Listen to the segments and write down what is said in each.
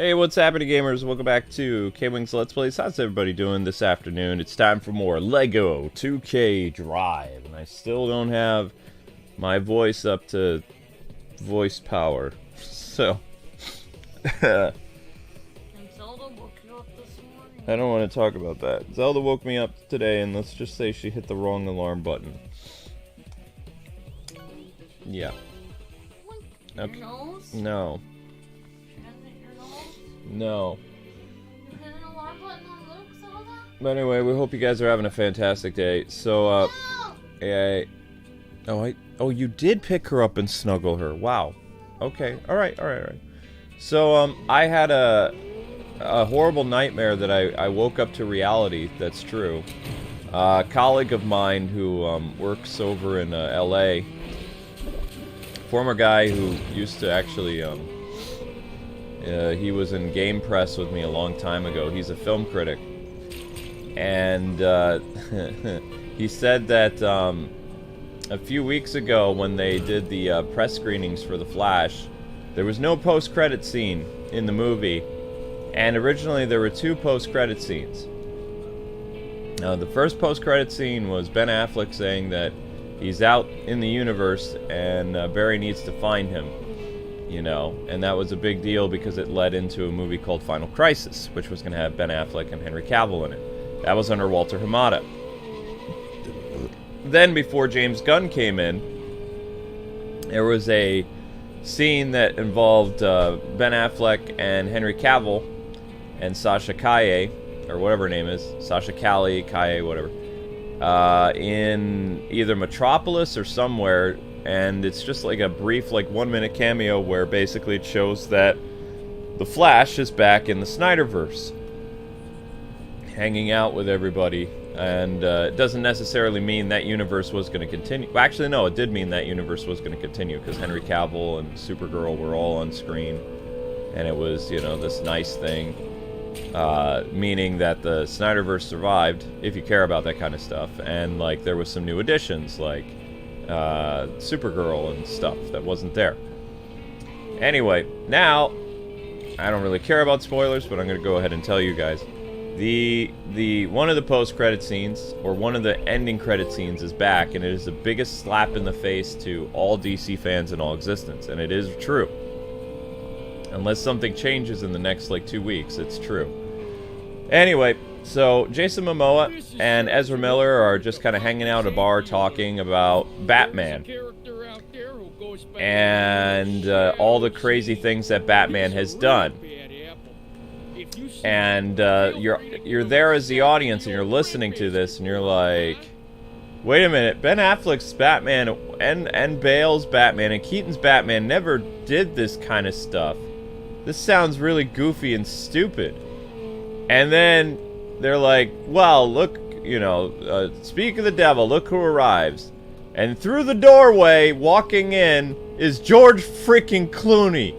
Hey, what's happening, gamers? Welcome back to Kwingsletsplays. How's everybody doing this afternoon? It's time for more Lego 2K Drive, and I still don't have my voice up to voice power. So, And Zelda woke you up this morning? I don't want to talk about that. Zelda woke me up today, and let's just say she hit the wrong alarm button. Yeah. Your nose? No. No. You hit an alarm button on Luke, Zelda? But anyway, we hope you guys are having a fantastic day. So, No! Oh, you did pick her up and snuggle her. Wow. Okay. Alright. So, I had a horrible nightmare that I woke up to reality. That's true. A colleague of mine who, works over in, LA. Former guy who used to actually, he was in Game Press with me a long time ago. He's a film critic. And he said that a few weeks ago when they did the press screenings for The Flash, there was no post-credit scene in the movie. And originally there were two post-credit scenes. The first post-credit scene was Ben Affleck saying that he's out in the universe and Barry needs to find him. You know, and that was a big deal because it led into a movie called Final Crisis, which was going to have Ben Affleck and Henry Cavill in it. That was under Walter Hamada. Then, before James Gunn came in, there was a scene that involved Ben Affleck and Henry Cavill and Sasha Kaye, or whatever her name is, Sasha Kaye, whatever, in either Metropolis or somewhere. And it's just like a brief, like, 1-minute cameo where basically it shows that the Flash is back in the Snyderverse, hanging out with everybody. And it doesn't necessarily mean that universe was going to continue. Well, actually, no, it did mean that universe was going to continue because Henry Cavill and Supergirl were all on screen, and it was, you know, this nice thing, meaning that the Snyderverse survived, if you care about that kind of stuff. And like there was some new additions, like Supergirl and stuff that wasn't there. Anyway, now I don't really care about spoilers, but I'm going to go ahead and tell you guys. The one of the post-credit scenes, or one of the ending credit scenes, is back, and it is the biggest slap in the face to all DC fans in all existence, and it is true. Unless something changes in the next like 2 weeks, it's true. Anyway, so Jason Momoa and Ezra Miller are just kind of hanging out at a bar talking about Batman and all the crazy things that Batman has done. And you're there as the audience and you're listening to this and you're like, wait a minute, Ben Affleck's Batman and Bale's Batman and Keaton's Batman never did this kind of stuff. This sounds really goofy and stupid. And then they're like, well, look, you know, speak of the devil, look who arrives. And through the doorway, walking in, is George freaking Clooney.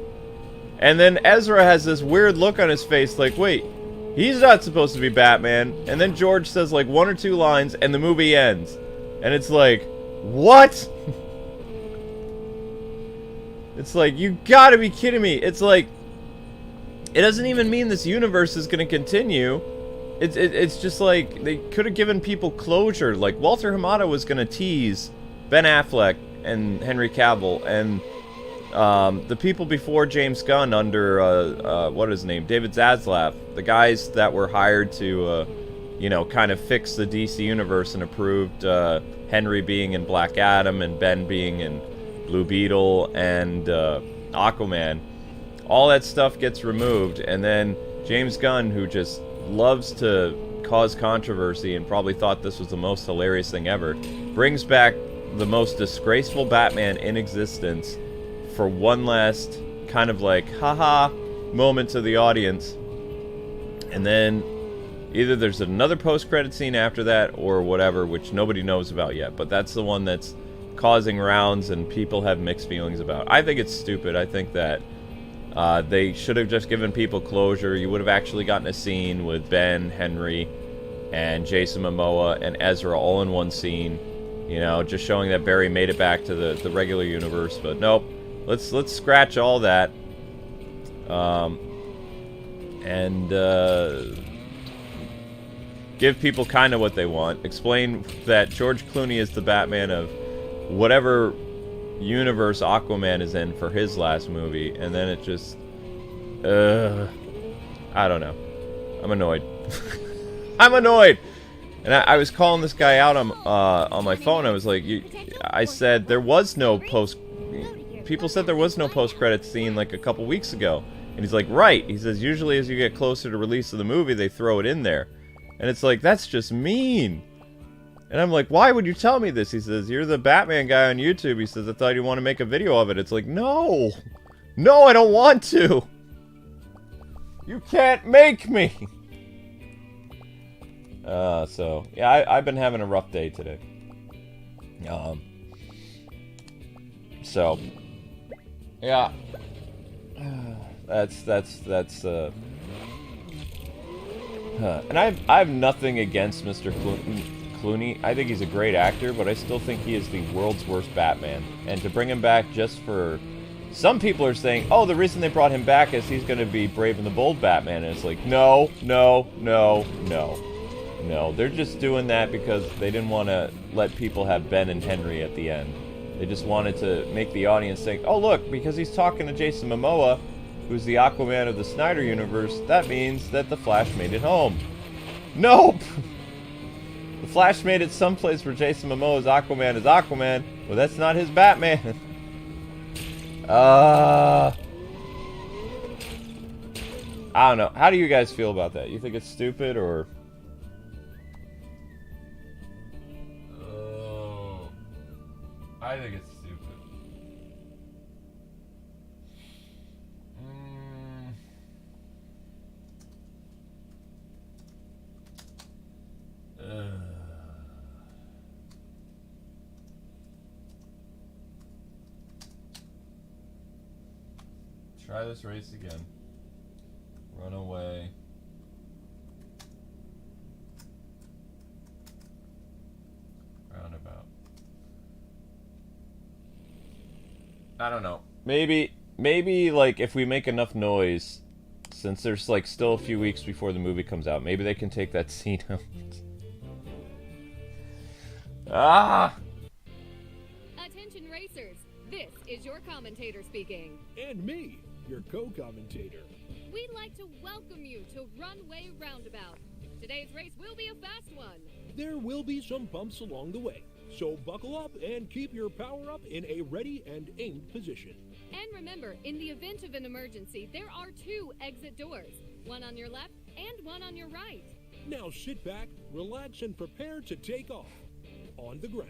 And then Ezra has this weird look on his face like, wait, he's not supposed to be Batman. And then George says like 1 or 2 lines, and the movie ends. And it's like, what? It's like, you gotta be kidding me. It's like, it doesn't even mean this universe is gonna continue. It's just like, they could have given people closure. Like, Walter Hamada was going to tease Ben Affleck and Henry Cavill, and the people before James Gunn under, what is his name? David Zaslav. The guys that were hired to, you know, kind of fix the DC universe and approved Henry being in Black Adam and Ben being in Blue Beetle and Aquaman. All that stuff gets removed, and then James Gunn, who just loves to cause controversy and probably thought this was the most hilarious thing ever, brings back the most disgraceful Batman in existence for one last kind of like haha moment to the audience. And then either there's another post-credit scene after that or whatever, which nobody knows about yet, but that's the one that's causing rounds and people have mixed feelings about. I think it's stupid. I think that they should have just given people closure. You would have actually gotten a scene with Ben, Henry, and Jason Momoa and Ezra all in one scene. You know, just showing that Barry made it back to the regular universe. But nope, let's scratch all that. and give people kind of what they want. Explain that George Clooney is the Batman of whatever universe Aquaman is in for his last movie, and then it just, I don't know. I'm annoyed. I'm annoyed. And I was calling this guy out on my phone. I was like, I said there was no post. People said there was no post-credits scene like a couple weeks ago, and he's like, right. He says usually as you get closer to release of the movie, they throw it in there, and it's like that's just mean. And I'm like, why would you tell me this? He says, you're the Batman guy on YouTube. He says, I thought you want to make a video of it. It's like, no, no, I don't want to. You can't make me. So yeah, I've been having a rough day today. So yeah, that's and I have nothing against Mr. Clooney. I think he's a great actor, but I still think he is the world's worst Batman. And to bring him back just for, some people are saying, oh, the reason they brought him back is he's going to be Brave and the Bold Batman. And it's like, no, no, no, no. No, they're just doing that because they didn't want to let people have Ben and Henry at the end. They just wanted to make the audience think, oh look, because he's talking to Jason Momoa, who's the Aquaman of the Snyder universe, that means that the Flash made it home. Nope! The Flash made it someplace where Jason Momoa's Aquaman is Aquaman, but that's not his Batman. I don't know. How do you guys feel about that? You think it's stupid, or... I think it's stupid. Try this race again. Runaway. Roundabout. I don't know. Maybe like if we make enough noise, since there's like still a few weeks before the movie comes out, maybe they can take that scene out. Ah! Attention racers, this is your commentator speaking. And me, your co-commentator. We'd like to welcome you to Runaway Roundabout. Today's race will be a fast one. There will be some bumps along the way, so buckle up and keep your power up in a ready and aimed position. And remember, in the event of an emergency, there are 2 exit doors, one on your left and one on your right. Now sit back, relax, and prepare to take off. On the ground.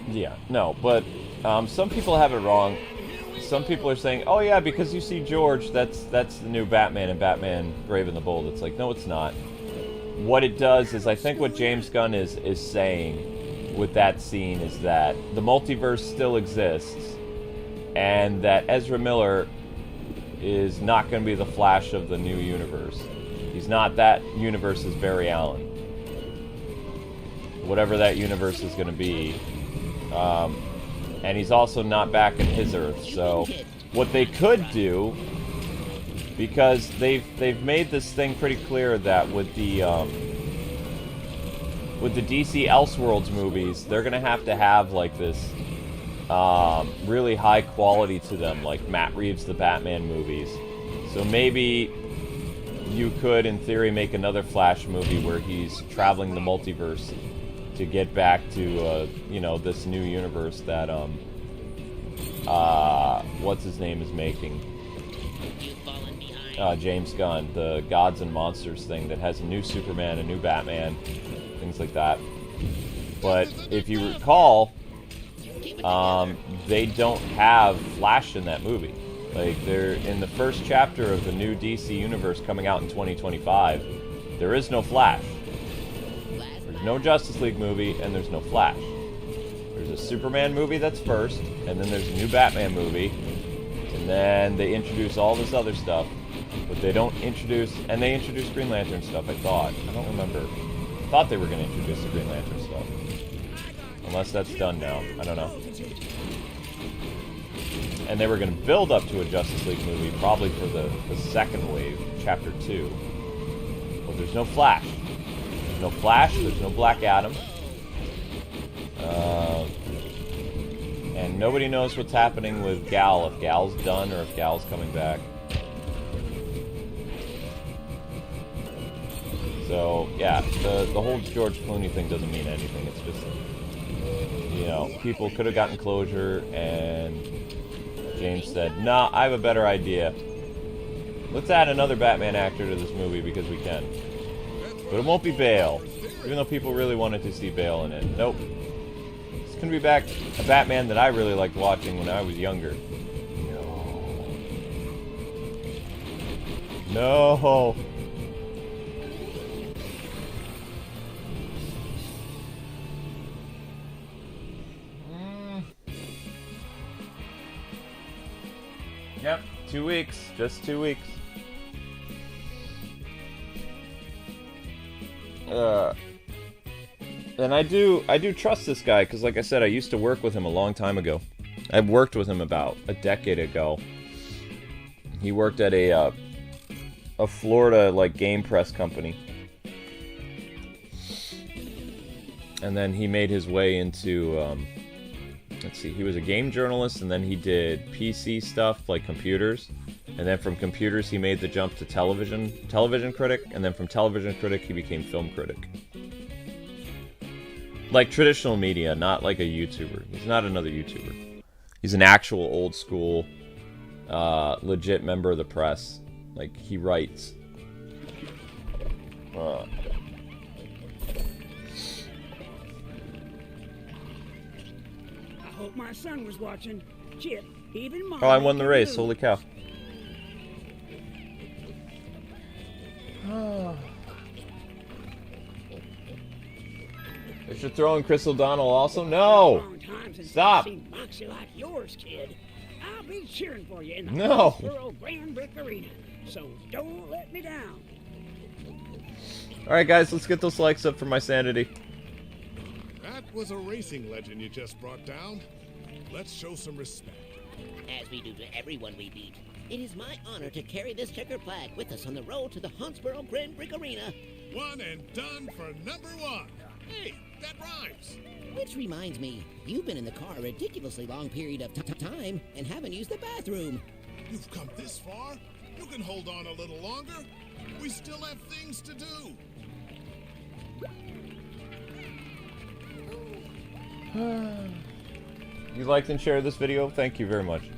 Yeah, no, but some people have it wrong. Some people are saying, oh yeah, because you see George, that's the new Batman and Batman Brave and the Bold. It's like, no, it's not. What it does is, I think what James Gunn is saying with that scene is that the multiverse still exists, and that Ezra Miller is not going to be the Flash of the new universe. He's not that universe's Barry Allen. Whatever that universe is going to be. And he's also not back in his Earth. So what they could do, because they've made this thing pretty clear that with the DC Elseworlds movies, they're going to have like this really high quality to them, like Matt Reeves' The Batman movies. So maybe you could, in theory, make another Flash movie where he's traveling the multiverse to get back to, you know, this new universe that, what's his name is making? James Gunn, the Gods and Monsters thing that has a new Superman, a new Batman, things like that. But if you recall, they don't have Flash in that movie. Like, they're in the first chapter of the new DC universe coming out in 2025. There is no Flash. There's no Justice League movie, and there's no Flash. There's a Superman movie that's first, and then there's a new Batman movie, and then they introduce all this other stuff, but they don't introduce, and they introduce Green Lantern stuff, I thought. I don't remember. I thought they were going to introduce the Green Lantern stuff. Unless that's done now. I don't know. And they were going to build up to a Justice League movie, probably for the second wave, Chapter 2. But there's no Flash. There's no Flash, there's no Black Adam. And nobody knows what's happening with Gal, if Gal's done or if Gal's coming back. So, yeah, the whole George Clooney thing doesn't mean anything. It's just, you know, people could have gotten closure, and James said, nah, I have a better idea. Let's add another Batman actor to this movie because we can. But it won't be Bale, even though people really wanted to see Bale in it. Nope. It's gonna be back a Batman that I really liked watching when I was younger. No. Yep, 2 weeks. Just 2 weeks. And I do trust this guy, because like I said, I used to work with him a long time ago. I've worked with him about a decade ago. He worked at a Florida, like, game press company. And then he made his way into, let's see, he was a game journalist, and then he did PC stuff, like computers. And then from computers, he made the jump to television critic, and then from television critic, he became film critic. Like traditional media, not like a YouTuber. He's not another YouTuber. He's an actual old school, legit member of the press. Like, he writes. I hope my son was watching. Chip, even Mom. Oh, I won the race. Holy cow. They should throw in Chris O'Donnell also? No! Stop! I've seen boxing like yours, kid. I'll be cheering for you in the No! Hauntsborough Grand Brick Arena. So don't let me down. Alright guys, let's get those likes up for my sanity. That was a racing legend you just brought down. Let's show some respect. As we do to everyone we beat. It is my honor to carry this checker flag with us on the road to the Hauntsborough Grand Brick Arena. One and done for number one. Hey, that rhymes. Which reminds me, you've been in the car a ridiculously long period of time and haven't used the bathroom. You've come this far. You can hold on a little longer. We still have things to do. You liked and shared this video? Thank you very much.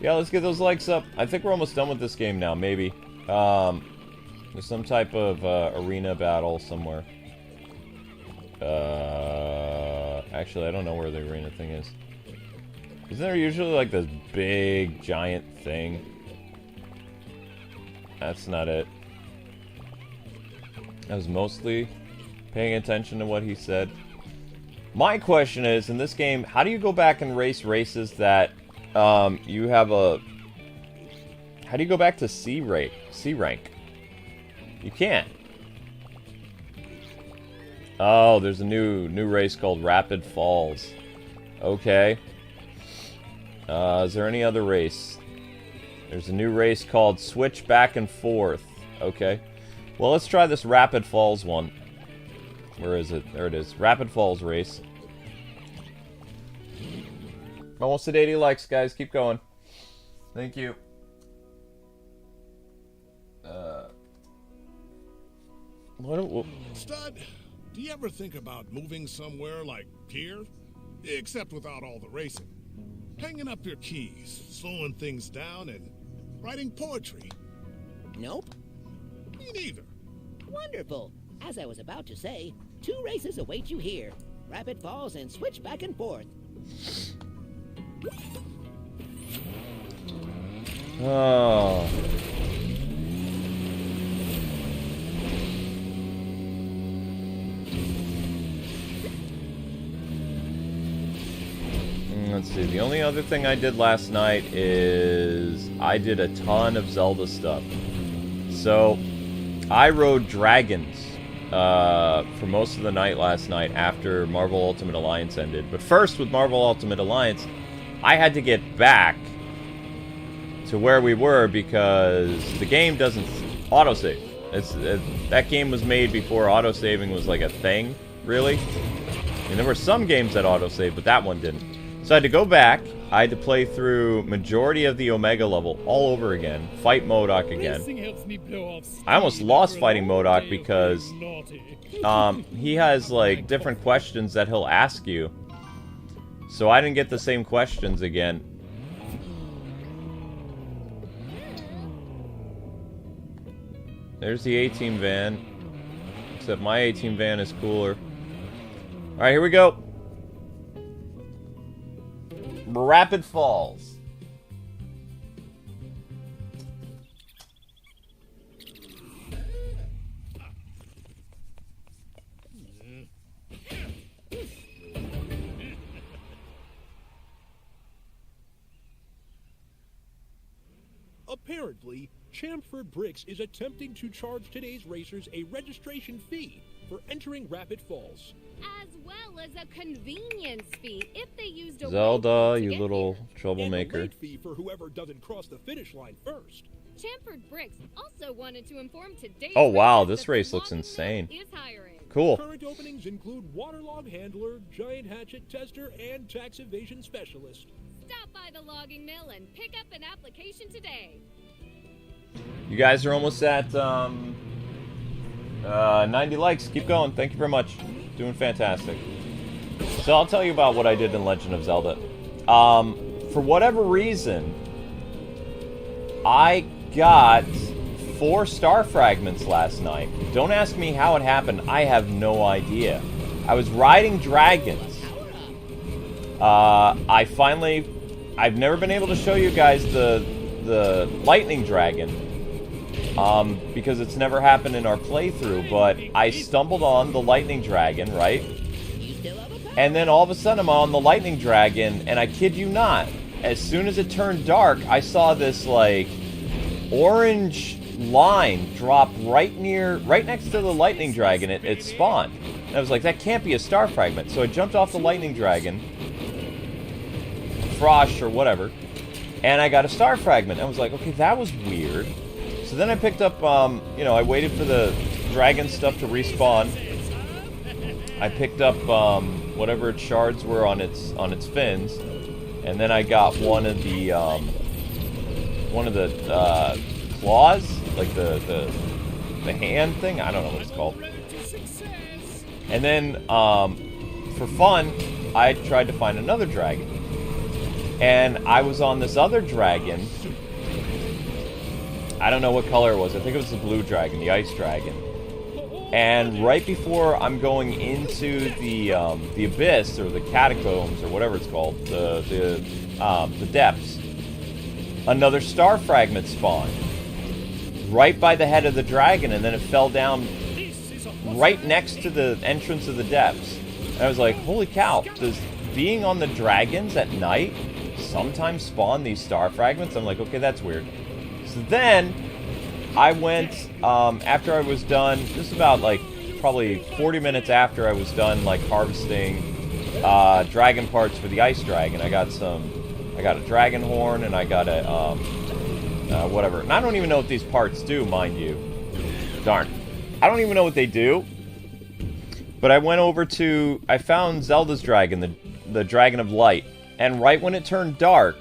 Yeah, let's get those likes up. I think we're almost done with this game now, maybe. There's some type of arena battle somewhere. Actually, I don't know where the arena thing is. Isn't there usually like this big, giant thing? That's not it. I was mostly paying attention to what he said. My question is, in this game, how do you go back and race races that you have a... How do you go back to C rank? You can't. Oh, there's a new race called Rapid Falls. Okay. Is there any other race? There's a new race called Switch Back and Forth. Okay. Well, let's try this Rapid Falls one. Where is it? There it is. Rapid Falls race. Almost at 80 likes, guys. Keep going. Thank you. Stud, do you ever think about moving somewhere like here? Except without all the racing. Hanging up your keys, slowing things down, and writing poetry. Nope. Me neither. Wonderful. As I was about to say, 2 races await you here. Rapid Falls and Switch Back and Forth. Oh. Let's see, the only other thing I did last night is I did a ton of Zelda stuff. So, I rode dragons for most of the night last night after Marvel Ultimate Alliance ended. But first, with Marvel Ultimate Alliance, I had to get back to where we were because the game doesn't autosave. That game was made before autosaving was like a thing, really. And there were some games that autosave, but that one didn't. So I had to go back. I had to play through majority of the Omega level all over again. Fight MODOK again. I almost lost fighting MODOK because he has like different questions that he'll ask you. So I didn't get the same questions again. There's the A-Team van. Except my A-Team van is cooler. Alright, here we go. Rapid Falls. Apparently, Chamford Bricks is attempting to charge today's racers a registration fee for entering Rapid Falls. As well as a convenience fee if they used a Zelda, you little troublemaker. And a late fee for whoever doesn't cross the finish line first. Chamford Bricks also wanted to inform today's Oh wow, racers this that race the looks logging insane. mill is hiring. Cool. Current openings include waterlog handler, giant hatchet tester, and tax evasion specialist. Stop by the logging mill and pick up an application today. You guys are almost at 90 likes. Keep going. Thank you very much. Doing fantastic. So I'll tell you about what I did in Legend of Zelda. For whatever reason, I got 4 star fragments last night. Don't ask me how it happened. I have no idea. I was riding dragons. I've never been able to show you guys the lightning dragon. Because it's never happened in our playthrough, but I stumbled on the lightning dragon, right? And then all of a sudden I'm on the lightning dragon, and I kid you not, as soon as it turned dark, I saw this, like, orange line drop right next to the lightning dragon. It spawned. And I was like, that can't be a star fragment. So I jumped off the lightning dragon, Frosh or whatever, and I got a star fragment. I was like, okay, that was weird. So then I picked up, I waited for the dragon stuff to respawn. I picked up whatever its shards were on its fins, and then I got one of the claws, like the hand thing. I don't know what it's called. And then for fun, I tried to find another dragon, and I was on this other dragon. I don't know what color it was. I think it was the blue dragon, the ice dragon. And right before I'm going into the abyss or the catacombs or whatever it's called, the depths, another star fragment spawned right by the head of the dragon, and then it fell down right next to the entrance of the depths. And I was like, holy cow! Does being on the dragons at night sometimes spawn these star fragments? I'm like, okay, that's weird. So then I went, after I was done, just about like probably 40 minutes after I was done like harvesting dragon parts for the ice dragon, I got a dragon horn, and I got a, whatever. And I don't even know what these parts do, mind you. Darn. I don't even know what they do. But I went over to, I found Zelda's dragon, the Dragon of Light. And right when it turned dark,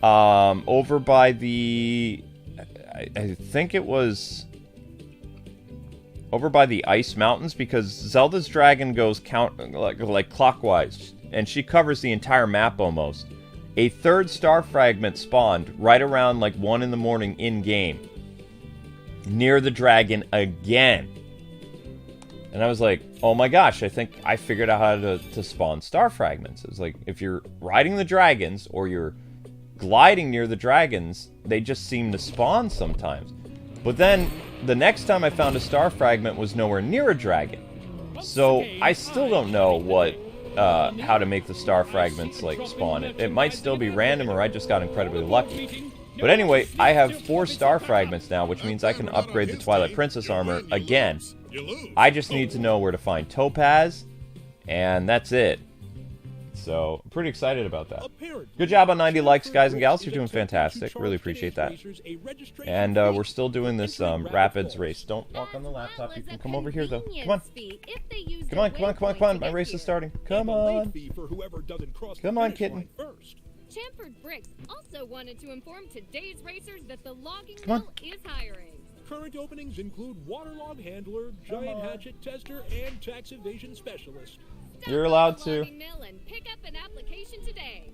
over by the, I think it was over by the ice mountains, because Zelda's dragon goes like clockwise, and she covers the entire map almost. A third star fragment spawned right around like 1 in the morning in game, near the dragon again. And I was like, oh my gosh, I think I figured out how to spawn star fragments. It's like, if you're riding the dragons or you're gliding near the dragons, they just seem to spawn sometimes. But then the next time I found a star fragment was nowhere near a dragon. So I still don't know what how to make the star fragments like spawn. It might still be random, or I just got incredibly lucky. But anyway, I have 4 star fragments now, which means I can upgrade the Twilight Princess armor again. I just need to know where to find Topaz, and that's it. So, I'm pretty excited about that. Apparently, Good job on 90 likes, Chamfer guys and Bricks gals. is You're doing attempting to fantastic. charge Really appreciate that. today's racers a registration And fee we're still doing for this entering rapids falls. race. Don't walk on the As well laptop. You as can a come over here, though. Come on. convenience fee if they use Come the on, come on, come on, waypoint come on. to My get race here. is starting. Come And a late on. fee for whoever doesn't cross the Come on, finish kitten. line first. Chamfered Bricks also wanted to inform today's racers that the logging Come on. mill is hiring. Current openings include waterlog handler, giant hatchet tester, and tax evasion specialist. Stop You're by allowed the to. logging mill and pick up an application today.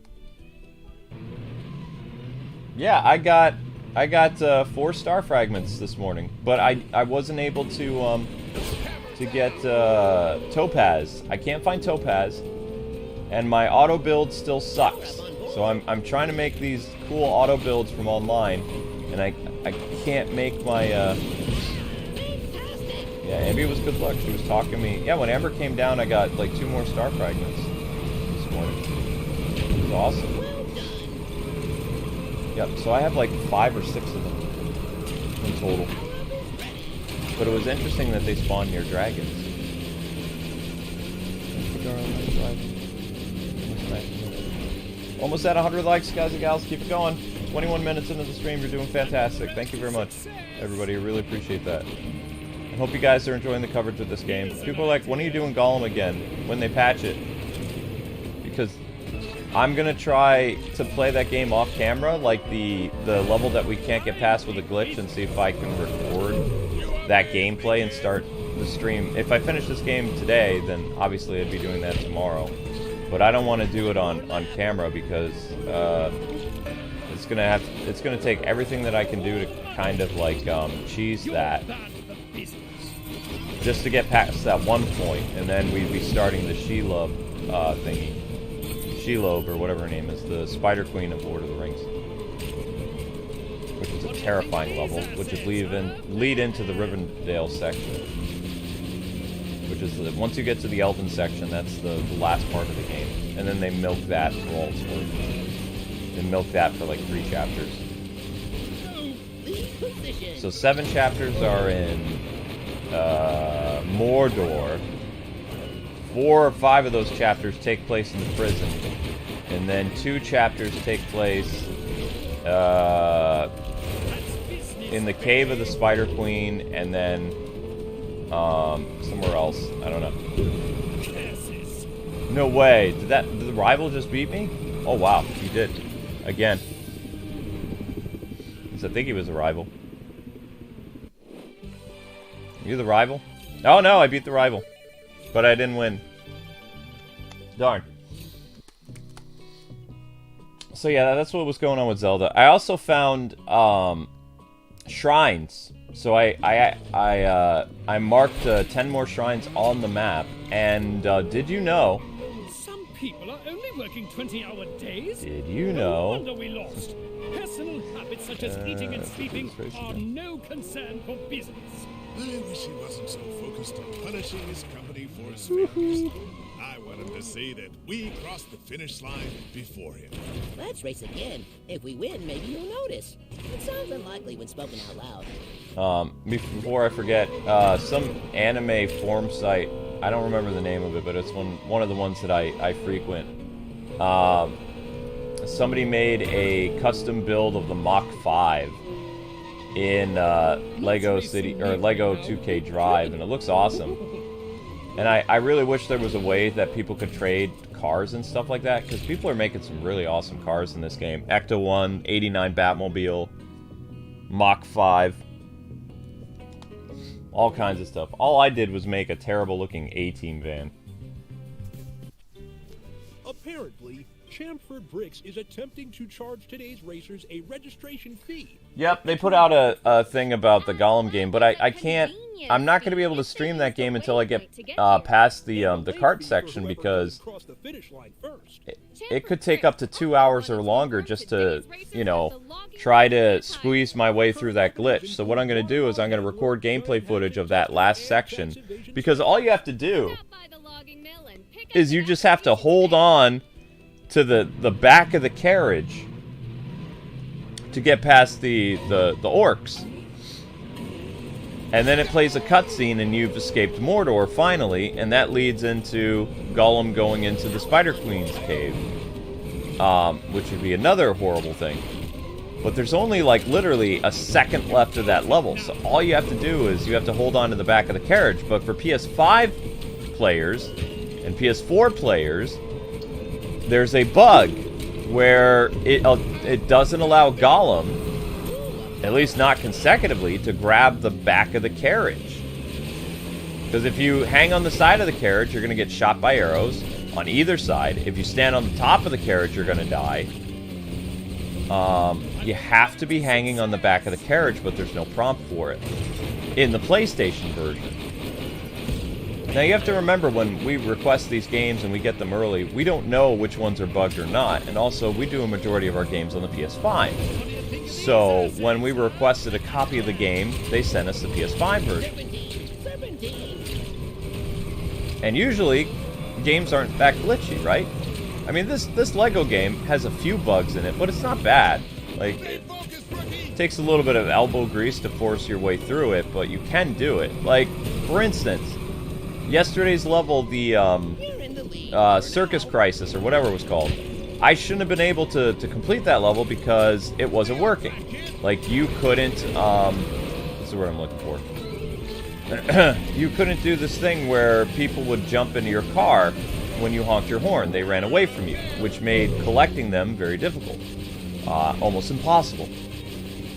Yeah, I got 4 star fragments this morning, but I wasn't able to get topaz. I can't find topaz, and my auto build still sucks. So I'm trying to make these cool auto builds from online, and I can't make my yeah, Amber was good luck. She was talking me. Yeah, when Amber came down, I got like 2 more star fragments this morning. It was awesome. Yep, so I have like 5 or 6 of them in total. But it was interesting that they spawned near dragons. Almost at 100 likes, guys and gals. Keep it going. 21 minutes into the stream. You're doing fantastic. Thank you very much, everybody. I really appreciate that. I hope you guys are enjoying the coverage of this game. People are like, when are you doing Golem again? When they patch it. Because I'm gonna try to play that game off camera, like the level that we can't get past with a glitch, and see if I can record that gameplay and start the stream. If I finish this game today, then obviously I'd be doing that tomorrow. But I don't want to do it on camera because it's gonna take everything that I can do to kind of like cheese that, just to get past that one point, and then we'd be starting the Shelob thingy. Shelob, or whatever her name is, the Spider Queen of Lord of the Rings. Which is a terrifying level, which would lead into the Rivendell section. Which is, once you get to the Elven section, that's the last part of the game. And then they milk that for all it's worth. They milk that for like 3 chapters. So 7 chapters are in Mordor. 4 or 5 of those chapters take place in the prison, and then 2 chapters take place in the cave of the Spider Queen, and then somewhere else. I don't know. No way! Did the rival just beat me? Oh wow, he did. Again. At least I think he was a rival. You the rival? Oh no, I beat the rival. But I didn't win. Darn. So yeah, that's what was going on with Zelda. I also found shrines. So I marked 10 more shrines on the map. And did you know? Some people are only working 20-hour days. Did you No know? wonder we lost. Personal habits such as eating and sleeping are no concern for business. I wish he wasn't so focused on punishing his company for his failures. I want him to see that we crossed the finish line before him. Let's race again. If we win, maybe you'll notice. It sounds unlikely when spoken out loud. Before I forget, some anime forum site, I don't remember the name of it, but it's one of the ones that I frequent. Somebody made a custom build of the Mach 5 in Lego City, or Lego 2K Drive, and it looks awesome. And I really wish there was a way that people could trade cars and stuff like that, because people are making some really awesome cars in this game. Ecto 1, 89 Batmobile, Mach 5, all kinds of stuff. All I did was make a terrible looking A-Team van. Apparently, Chamfer Bricks is attempting to charge today's racers a registration fee. Yep, they put out a thing about the Golem game, but I can't. I'm not going to be able to stream that game until I get past the kart section, because it could take up to 2 hours or longer just to, you know, try to squeeze my way through that glitch. So what I'm going to do is I'm going to record gameplay footage of that last section, because all you have to do is you just have to hold on to the back of the carriage to get past the orcs. And then it plays a cutscene and you've escaped Mordor, finally, and that leads into Gollum going into the Spider Queen's cave. Which would be another horrible thing. But there's only, like, literally a second left of that level, so all you have to do is you have to hold on to the back of the carriage. But for PS5 players and PS4 players, there's a bug where it doesn't allow Gollum, at least not consecutively, to grab the back of the carriage. Because if you hang on the side of the carriage, you're going to get shot by arrows on either side. If you stand on the top of the carriage, you're going to die. You have to be hanging on the back of the carriage, but there's no prompt for it in the PlayStation version. Now you have to remember, when we request these games and we get them early, we don't know which ones are bugged or not, and also we do a majority of our games on the PS5. So when we requested a copy of the game, they sent us the PS5 version. And usually, games aren't that glitchy, right? I mean, this Lego game has a few bugs in it, but it's not bad. Like, it takes a little bit of elbow grease to force your way through it, but you can do it. Like, for instance, yesterday's level, the Circus Crisis, or whatever it was called, I shouldn't have been able to complete that level because it wasn't working. Like, you couldn't, what's the word I'm looking for? You couldn't do this thing where people would jump into your car when you honked your horn. They ran away from you, which made collecting them very difficult. Almost impossible.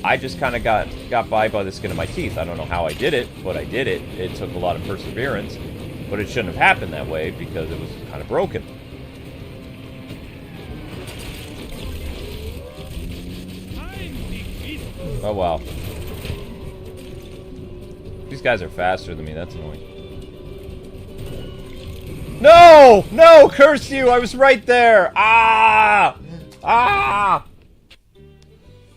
I just kind of got by the skin of my teeth. I don't know how I did it, but I did it. It took a lot of perseverance, but it shouldn't have happened that way because it was kind of broken. Oh, wow. These guys are faster than me. That's annoying. No! No! Curse you! I was right there! Ah! Ah!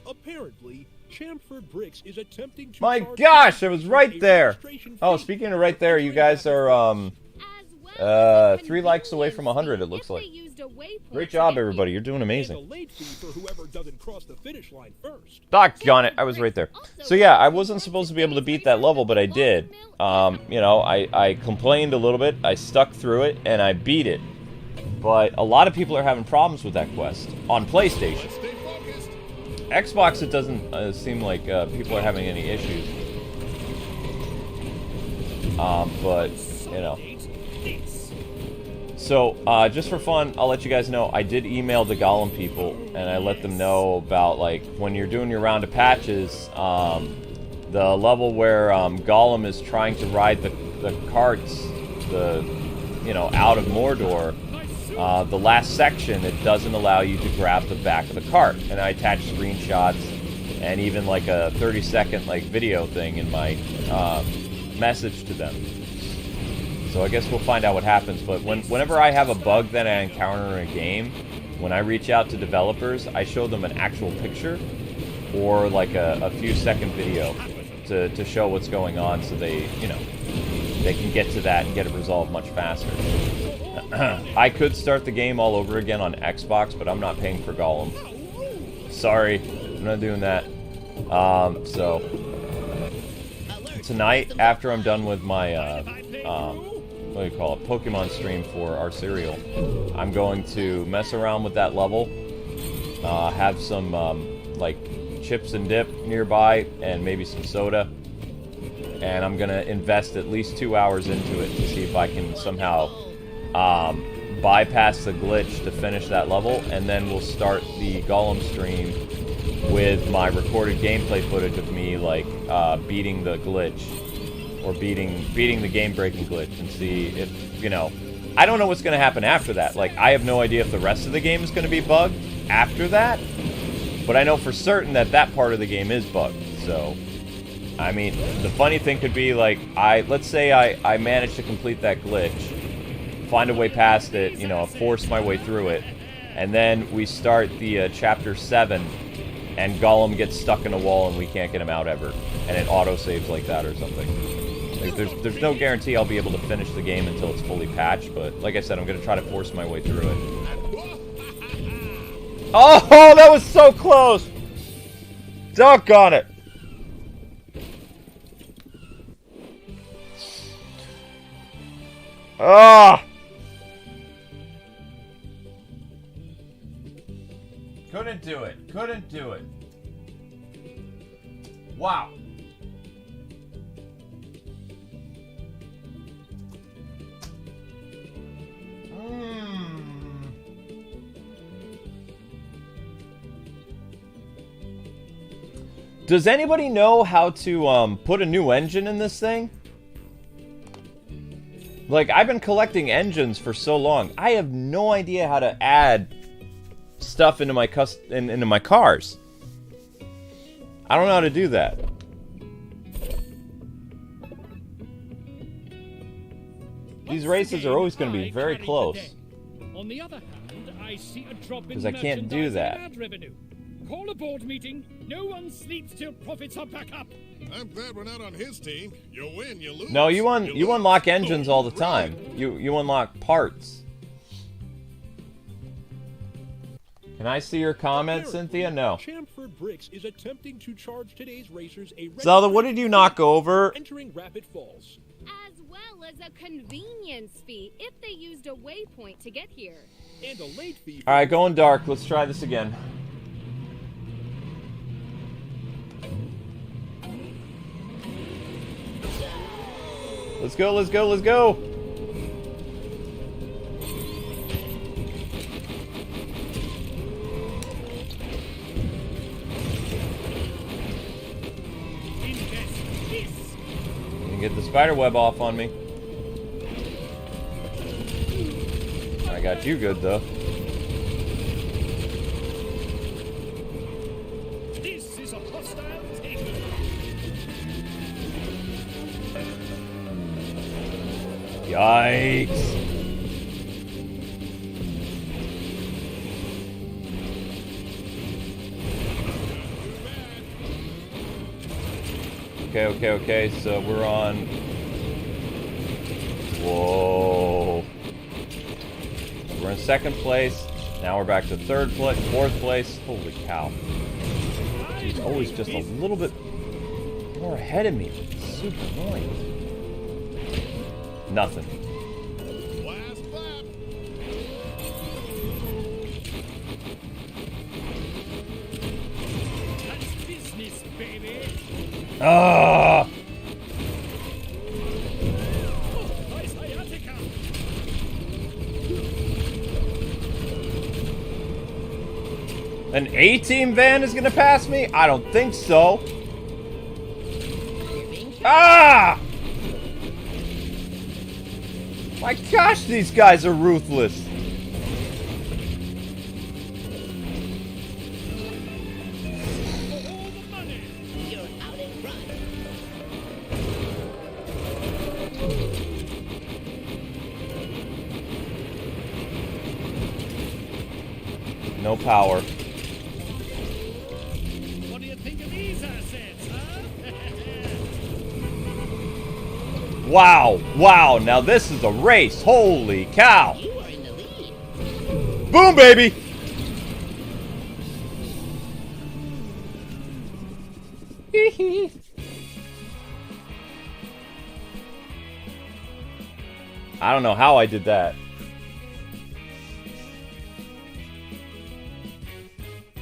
Apparently, Chamford Bricks is attempting to... My gosh! I was right there! Oh, speaking of right there, you guys are, 3 likes away from 100, it looks like. Great job, everybody. You're doing amazing. Doggone it. I was right there. So, yeah, I wasn't supposed to be able to beat that level, but I did. You know, I complained a little bit. I stuck through it, and I beat it. But a lot of people are having problems with that quest on PlayStation. Xbox, it doesn't seem like people are having any issues. But, you know. So, just for fun, I'll let you guys know, I did email the Gollum people, and I let them know about, like, when you're doing your round of patches, the level where Gollum is trying to ride the carts, you know, out of Mordor, the last section, it doesn't allow you to grab the back of the cart. And I attached screenshots and even, like, a 30-second, like, video thing in my message to them. So I guess we'll find out what happens, but whenever I have a bug that I encounter in a game, when I reach out to developers, I show them an actual picture or like a few second video to show what's going on so they, you know, they can get to that and get it resolved much faster. I could start the game all over again on Xbox, but I'm not paying for Gollum. Sorry, I'm not doing that. So tonight, after I'm done with my, what do you call it, Pokemon stream for our cereal, I'm going to mess around with that level, have some, like, chips and dip nearby, and maybe some soda, and I'm gonna invest at least 2 hours into it to see if I can somehow, bypass the glitch to finish that level, and then we'll start the Gollum stream with my recorded gameplay footage of me, like, beating the glitch. Or beating the game-breaking glitch and see if, you know... I don't know what's going to happen after that. Like, I have no idea if the rest of the game is going to be bugged after that. But I know for certain that that part of the game is bugged. So, I mean, the funny thing could be, like, let's say I manage to complete that glitch, find a way past it, you know, force my way through it, and then we start the Chapter 7, and Gollum gets stuck in a wall and we can't get him out ever. And it auto-saves like that or something. Like, there's no guarantee I'll be able to finish the game until it's fully patched, but like I said, I'm going to try to force my way through it. Oh, that was so close! Doggone it! Ah! Couldn't do it. Couldn't do it. Wow. Does anybody know how to put a new engine in this thing? Like, I've been collecting engines for so long. I have no idea how to add stuff into my into my cars. I don't know how to do that. These races are always going to be very close. On the other hand, I see a drop in 'Cause I can't do that. ad revenue. Call a board meeting. No one sleeps till profits are back up. I'm glad we're not on his team. You win, you lose. No, you lose. unlock engines all the time. You unlock parts. Can I see your comment, Cynthia? No. Chamford Bricks is attempting to charge today's racers a Zelda, what did you knock over? entering Rapid Falls. As well as a convenience fee if they used a waypoint to get here. And a late fee. Alright, going dark. Let's try this again. Let's go, let's go, let's go! You get the spider web off on me. I got you good though. This is a hostile takeover. Yikes. Okay, so we're on... Whoa. We're in second place. Now we're back to third place, fourth place. Holy cow. He's always just a little bit more ahead of me. It's super annoying. Nothing. Last lap. That's business, baby. Ah! Nice sciatica. An A-team van is gonna pass me? I don't think so. Ah! My gosh, these guys are ruthless. You're out in front. No power. What do you think of these assets, huh? Wow, wow, now this is a race. Holy cow. You are in the lead. Boom, baby. I don't know how I did that.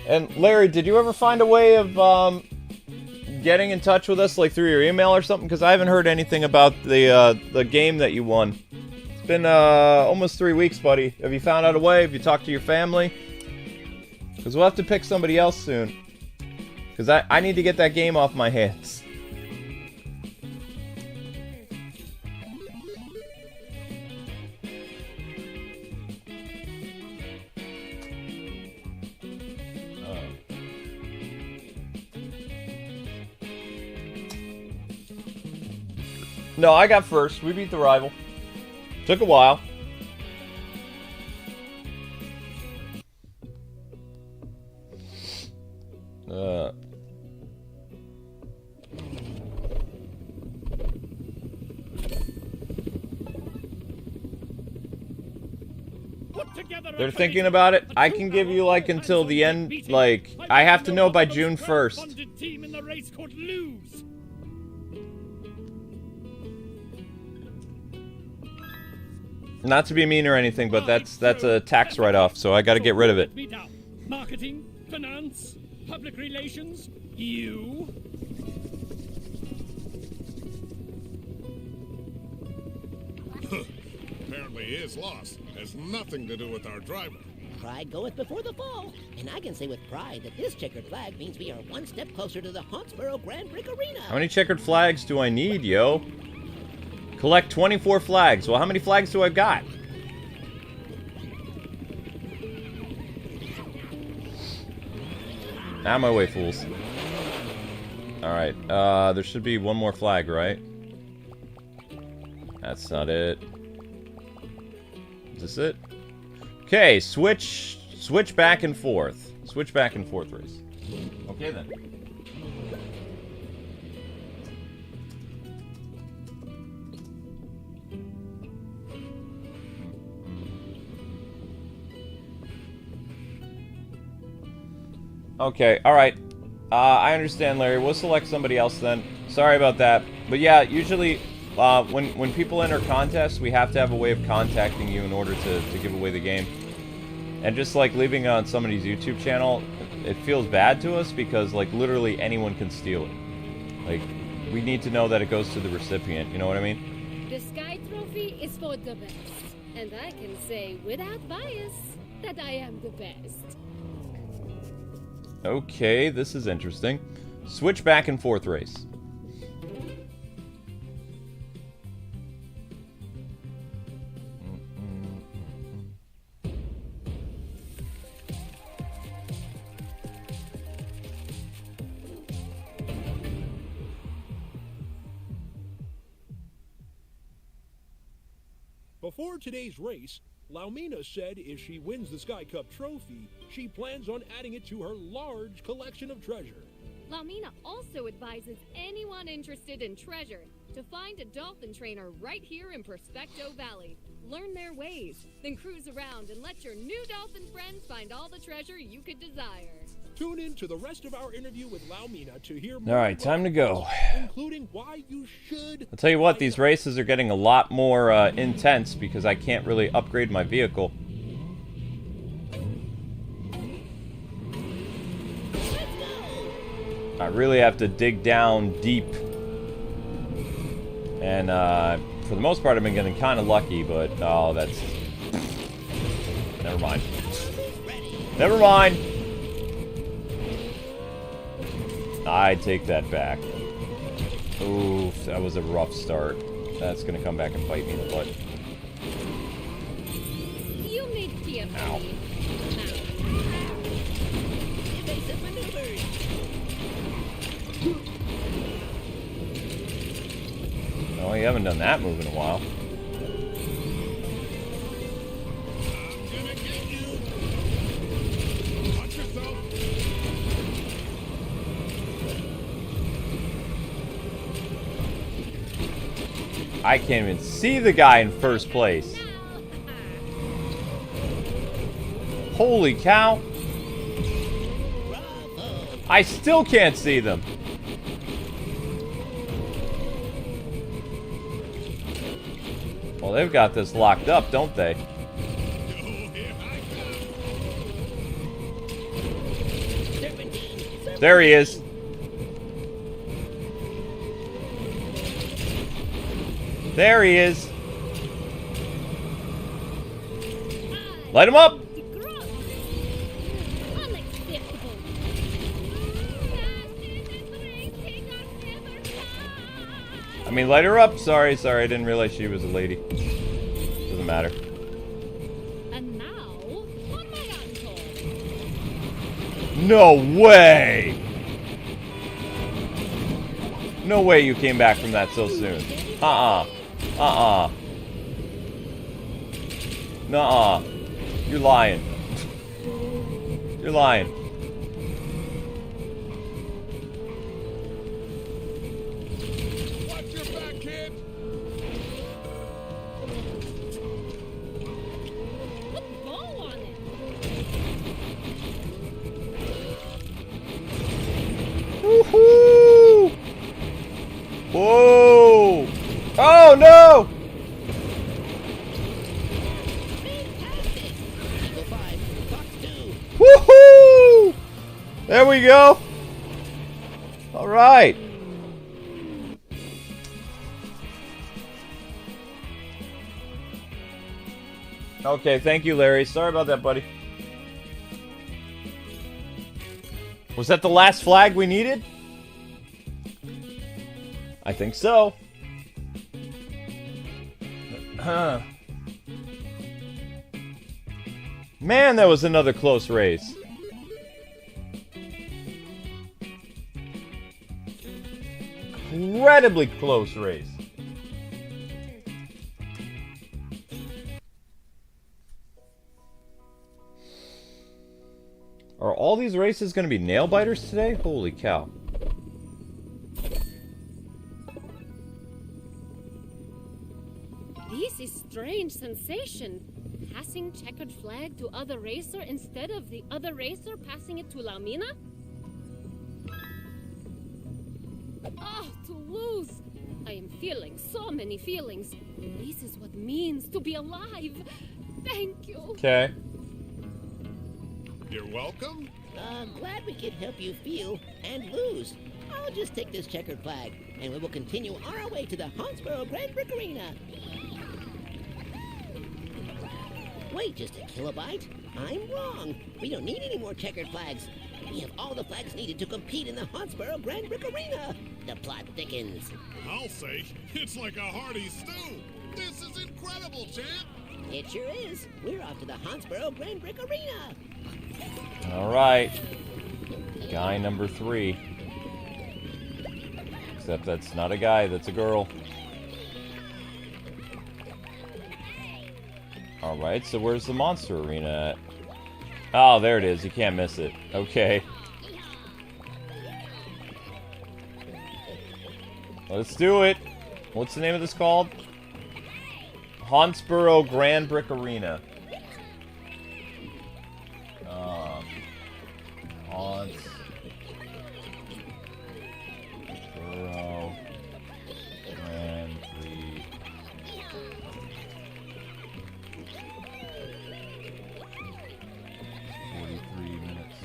And Larry, did you ever find a way of getting in touch with us, like through your email or something? Because I haven't heard anything about the game that you won. It's been almost 3 weeks, buddy. Have you found out a way? Have you talked to your family? Because we'll have to pick somebody else soon. Because I need to get that game off my hands. No, I got first. We beat the rival. Took a while. They're thinking about it. I can give you like until the end. Like I have to know by June 1st. Team in the race could lose. Not to be mean or anything, but that's a tax write-off, so I gotta get rid of it. Marketing, finance, public relations, you. Apparently his loss has nothing to do with our driver. Pride goeth before the fall, and I can say with pride that this checkered flag means we are one step closer to the Hauntsborough Grand Brick Arena. How many checkered flags do I need, yo? Collect 24 flags. Well, how many flags do I got? Out of my way, fools. Alright, there should be one more flag, right? That's not it. Is this it? Okay, switch back and forth. Switch back and forth race. Okay then. Okay, alright. I understand, Larry. We'll select somebody else then. Sorry about that. But yeah, usually when people enter contests, we have to have a way of contacting you in order to give away the game. And just like leaving it on somebody's YouTube channel, it feels bad to us because like literally anyone can steal it. Like, we need to know that it goes to the recipient, you know what I mean? The Sky Trophy is for the best. And I can say without bias that I am the best. Okay, this is interesting. Switch back and forth race. Before today's race, Laumina said if she wins the Sky Cup trophy, she plans on adding it to her large collection of treasure. Laumina also advises anyone interested in treasure to find a dolphin trainer right here in Prospecto Valley. Learn their ways, then cruise around and let your new dolphin friends find all the treasure you could desire. Tune in to the rest of our interview with Laumina to hear more. All right, time to go. Including why you should. I'll tell you what, these races are getting a lot more intense because I can't really upgrade my vehicle. I really have to dig down deep. And for the most part, I've been getting kind of lucky, but oh, that's... Never mind. Never mind! I take that back. Oof, that was a rough start. That's gonna come back and bite me in the butt. You made fear. Ow. Evasive maneuvers. Oh, you haven't done that move in a while. I'm gonna get you. Watch yourself. I can't even see the guy in first place. Holy cow. I still can't see them. Well, they've got this locked up, don't they? There he is. There he is. Light him up. I mean, light her up. Sorry, I didn't realize she was a lady. Doesn't matter. And now, on my encore. No way! No way you came back from that so soon. Nuh-uh. You're lying. You're lying. Watch your back, kid. Put the bow on it. Woohoo! Whoa! Oh no! There we go. All right. Okay, thank you, Larry. Sorry about that, buddy. Was that the last flag we needed? I think so. Man, that was another close race. Incredibly close race. Are all these races going to be nail biters today? Holy cow. This is strange sensation. Passing checkered flag to other racer instead of the other racer passing it to Laumina? Ah, to lose! I am feeling so many feelings. This is what it means to be alive. Thank you. Okay. You're welcome. Glad we could help you feel and lose. I'll just take this checkered flag, and we will continue on our way to the Hauntsborough Grand Brick Arena. Wait just a kilobyte. I'm wrong. We don't need any more checkered flags. We have all the flags needed to compete in the Hauntsborough Grand Brick Arena. The plot thickens. I'll say, it's like a hearty stew. This is incredible, champ. It sure is. We're off to the Hauntsborough Grand Brick Arena. All right. Guy number 3. Except that's not a guy, that's a girl. All right, so where's the monster arena at? Oh, there it is. You can't miss it. Okay. Let's do it. What's the name of this called? Hauntsborough Grand Brick Arena. Hauntsborough Grand Prix. 43 minutes.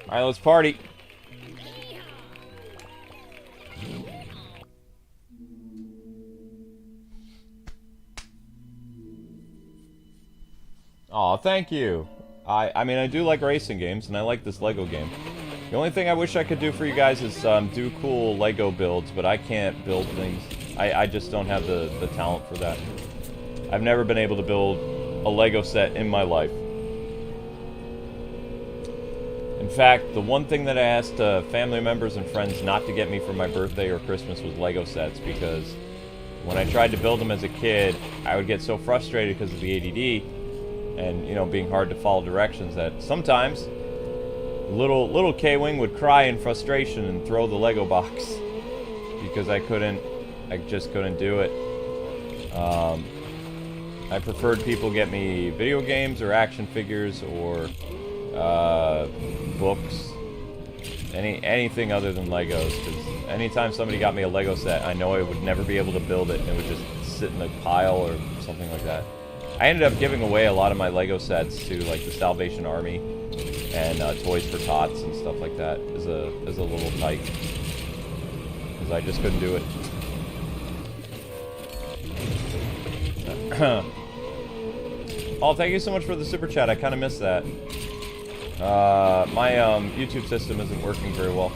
Alright, let's party. Aw, thank you. I mean, I do like racing games, and I like this Lego game. The only thing I wish I could do for you guys is do cool Lego builds, but I can't build things. I just don't have the talent for that. I've never been able to build a Lego set in my life. In fact, the one thing that I asked family members and friends not to get me for my birthday or Christmas was Lego sets, because when I tried to build them as a kid, I would get so frustrated because of the ADD and, you know, being hard to follow directions that sometimes little K-Wing would cry in frustration and throw the Lego box because I just couldn't do it. I preferred people get me video games or action figures or books, anything other than Legos, because anytime somebody got me a Lego set, I know I would never be able to build it, and it would just sit in a pile or something like that. I ended up giving away a lot of my Lego sets to like the Salvation Army and Toys for Tots and stuff like that as a little tyke, because I just couldn't do it. Oh, thank you so much for the super chat. I kind of missed that. My YouTube system isn't working very well,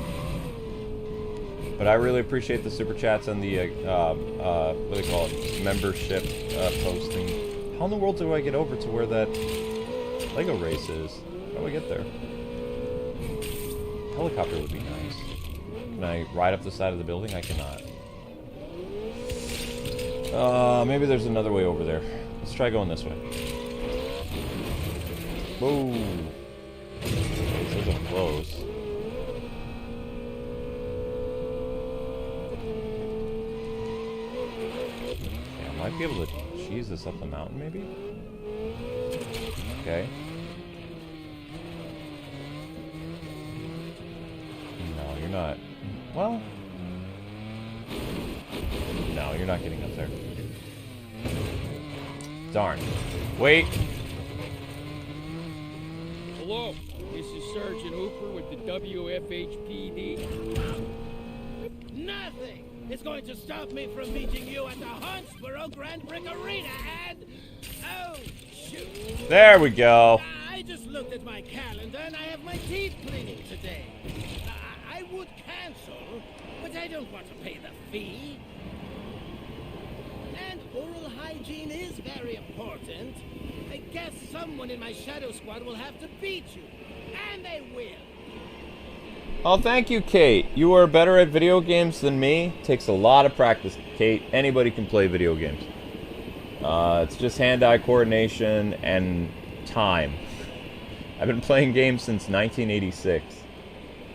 but I really appreciate the super chats and the what do they call it, membership posting. How in the world do I get over to where that Lego race is? How do I get there? Helicopter would be nice. Can I ride up the side of the building? I cannot. Maybe there's another way over there. Let's try going this way. Whoa. Those are close. Okay, I might be able to cheese this up the mountain, maybe? Okay. No, you're not. Well... No, No, you're not getting up there. Darn. Wait. Hello, this is Sergeant Hooper with the WFHPD. Nothing is going to stop me from meeting you at the Hauntsborough Grand Brick Arena and... Oh, shoot. There we go. I just looked at my calendar and I have my teeth cleaning today. I would cancel, but I don't want to pay the fee. And oral hygiene is very important. I guess someone in my shadow squad will have to beat you. And they will. Oh, thank you, Kate. You are better at video games than me. Takes a lot of practice, Kate. Anybody can play video games. It's just hand-eye coordination and time. I've been playing games since 1986.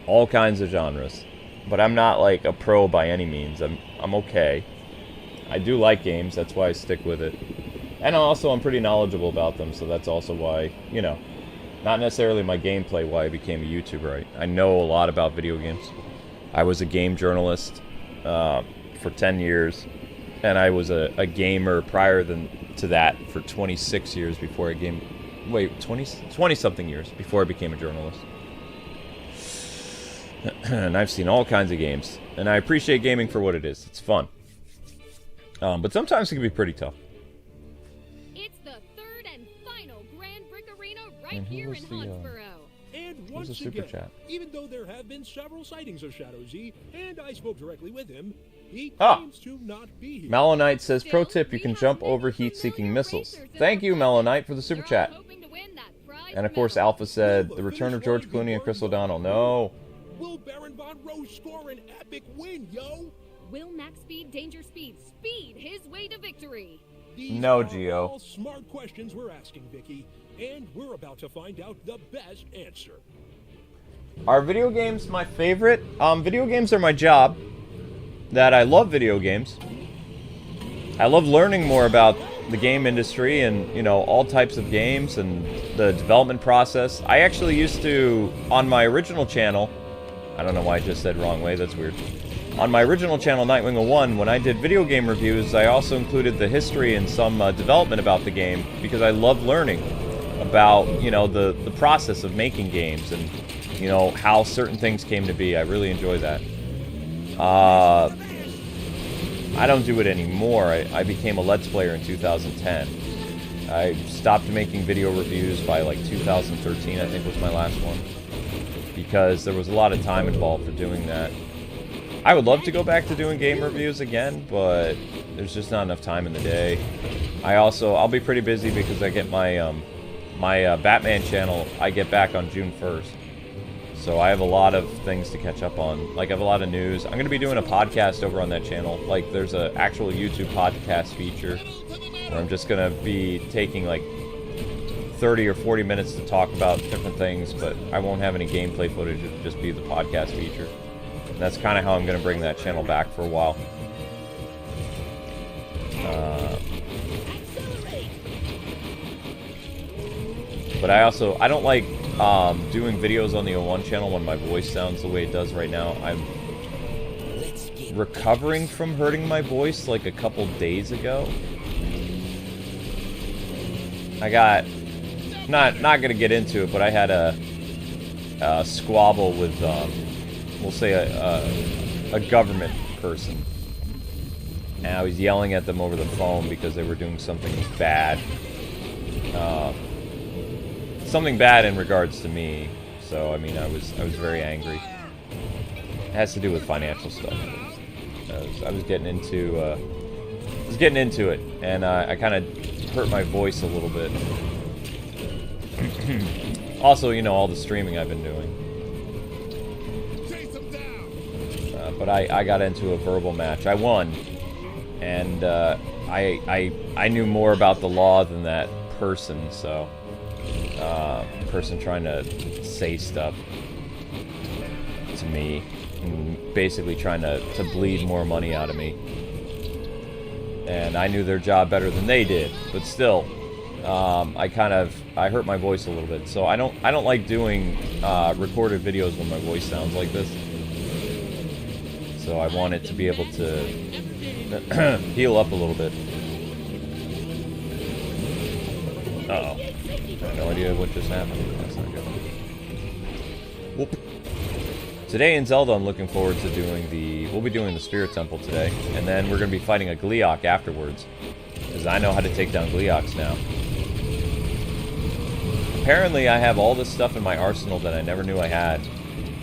All kinds of genres. But I'm not like a pro by any means. I'm okay. I do like games, that's why I stick with it. And also I'm pretty knowledgeable about them, so that's also why, you know, not necessarily my gameplay, why I became a YouTuber. I know a lot about video games. I was a game journalist for 10 years, and I was a gamer prior to that for 26 years before I came... Wait, 20-something years before I became a journalist. And I've seen all kinds of games, and I appreciate gaming for what it is. It's fun. But sometimes it can be pretty tough. It's the third and final Grand Brick Arena right here in Hauntsborough. And Who's the once super again, chat? even though there have been several sightings of Shadow Z, and I spoke directly with him, he Ah. claims to not be here. Malonite says, pro tip, you can jump over heat-seeking missiles. Thank you, Malonite, for the super chat. And of course, Alpha said, the return of George Clooney and Chris O'Donnell. No. Will Baron Von Rose score an epic win, yo? Will Max Speed Danger speed his way to victory? These No, are Gio. all smart questions we're asking, Vicky, and we're about to find out the best answer. Are video games my favorite? Video games are my job. That I love video games. I love learning more about the game industry and, you know, all types of games and the development process. I actually used to, on my original channel, I don't know why I just said wrong way, that's weird. On my original channel, Nightwing 01, when I did video game reviews, I also included the history and some development about the game because I love learning about, you know, the process of making games and, you know, how certain things came to be. I really enjoy that. I don't do it anymore. I became a Let's Player in 2010. I stopped making video reviews by like 2013, I think was my last one. Because there was a lot of time involved for doing that. I would love to go back to doing game reviews again, but there's just not enough time in the day. I'll be pretty busy because I get my Batman channel, I get back on June 1st. So I have a lot of things to catch up on. Like, I have a lot of news. I'm going to be doing a podcast over on that channel. Like, there's an actual YouTube podcast feature where I'm just going to be taking, like, 30 or 40 minutes to talk about different things, but I won't have any gameplay footage. It'll just be the podcast feature. And that's kind of how I'm going to bring that channel back for a while. But I don't like doing videos on the O1 channel when my voice sounds the way it does right now. I'm recovering from hurting my voice like a couple days ago. I got, not going to get into it, but I had a squabble with, we'll say a government person. And I was yelling at them over the phone because they were doing something bad. Something bad in regards to me. So, I mean, I was very angry. It has to do with financial stuff. I was getting into it, and I kind of hurt my voice a little bit. Also, you know, all the streaming I've been doing. But I got into a verbal match. I won, and I knew more about the law than that person. So, person trying to say stuff to me, and basically trying to bleed more money out of me. And I knew their job better than they did, but still, I hurt my voice a little bit. So I don't like doing recorded videos when my voice sounds like this. So I want it to be able to heal up a little bit. Uh-oh. I have no idea what just happened. That's not good. Whoop. Today in Zelda, I'm looking forward to doing the... We'll be doing the Spirit Temple today. And then we're going to be fighting a Gleeok afterwards. Because I know how to take down Gleeoks now. Apparently, I have all this stuff in my arsenal that I never knew I had.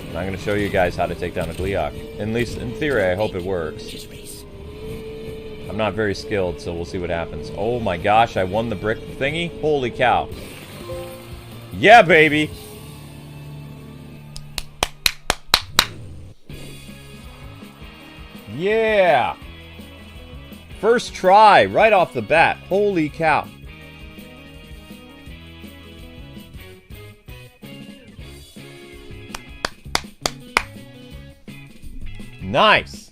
And I'm going to show you guys how to take down a Gleeok. At least, in theory, I hope it works. I'm not very skilled, so we'll see what happens. Oh my gosh, I won the brick thingy? Holy cow. Yeah, baby! Yeah! First try, right off the bat. Holy cow. Nice!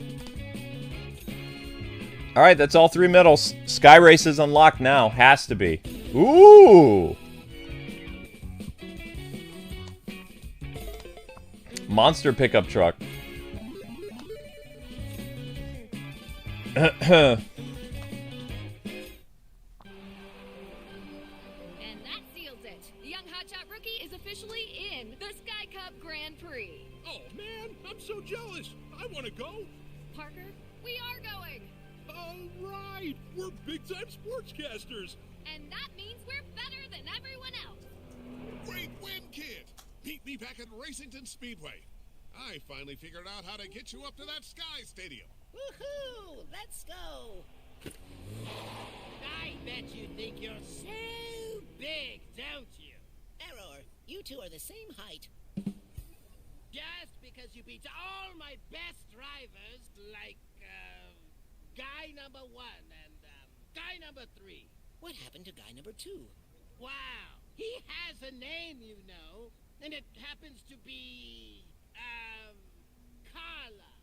Alright, that's all 3 medals. Sky Race is unlocked now. Has to be. Ooh! Monster pickup truck. And that seals it. The young hotshot rookie is officially in the Sky Cup Grand Prix. Oh, man, I'm so jealous. I want to go. Parker, we are going. All right, we're big-time sportscasters. And that means we're better than everyone else. Great win, kid! Beat me back at Racington Speedway. I finally figured out how to get you up to that Sky Stadium. Woohoo! Let's go! I bet you think you're so big, don't you? Error, you two are the same height. Just because you beat all my best drivers, like, guy number 1 and, guy number 3. What happened to guy number 2? Wow, he has a name, you know, and it happens to be, Carla.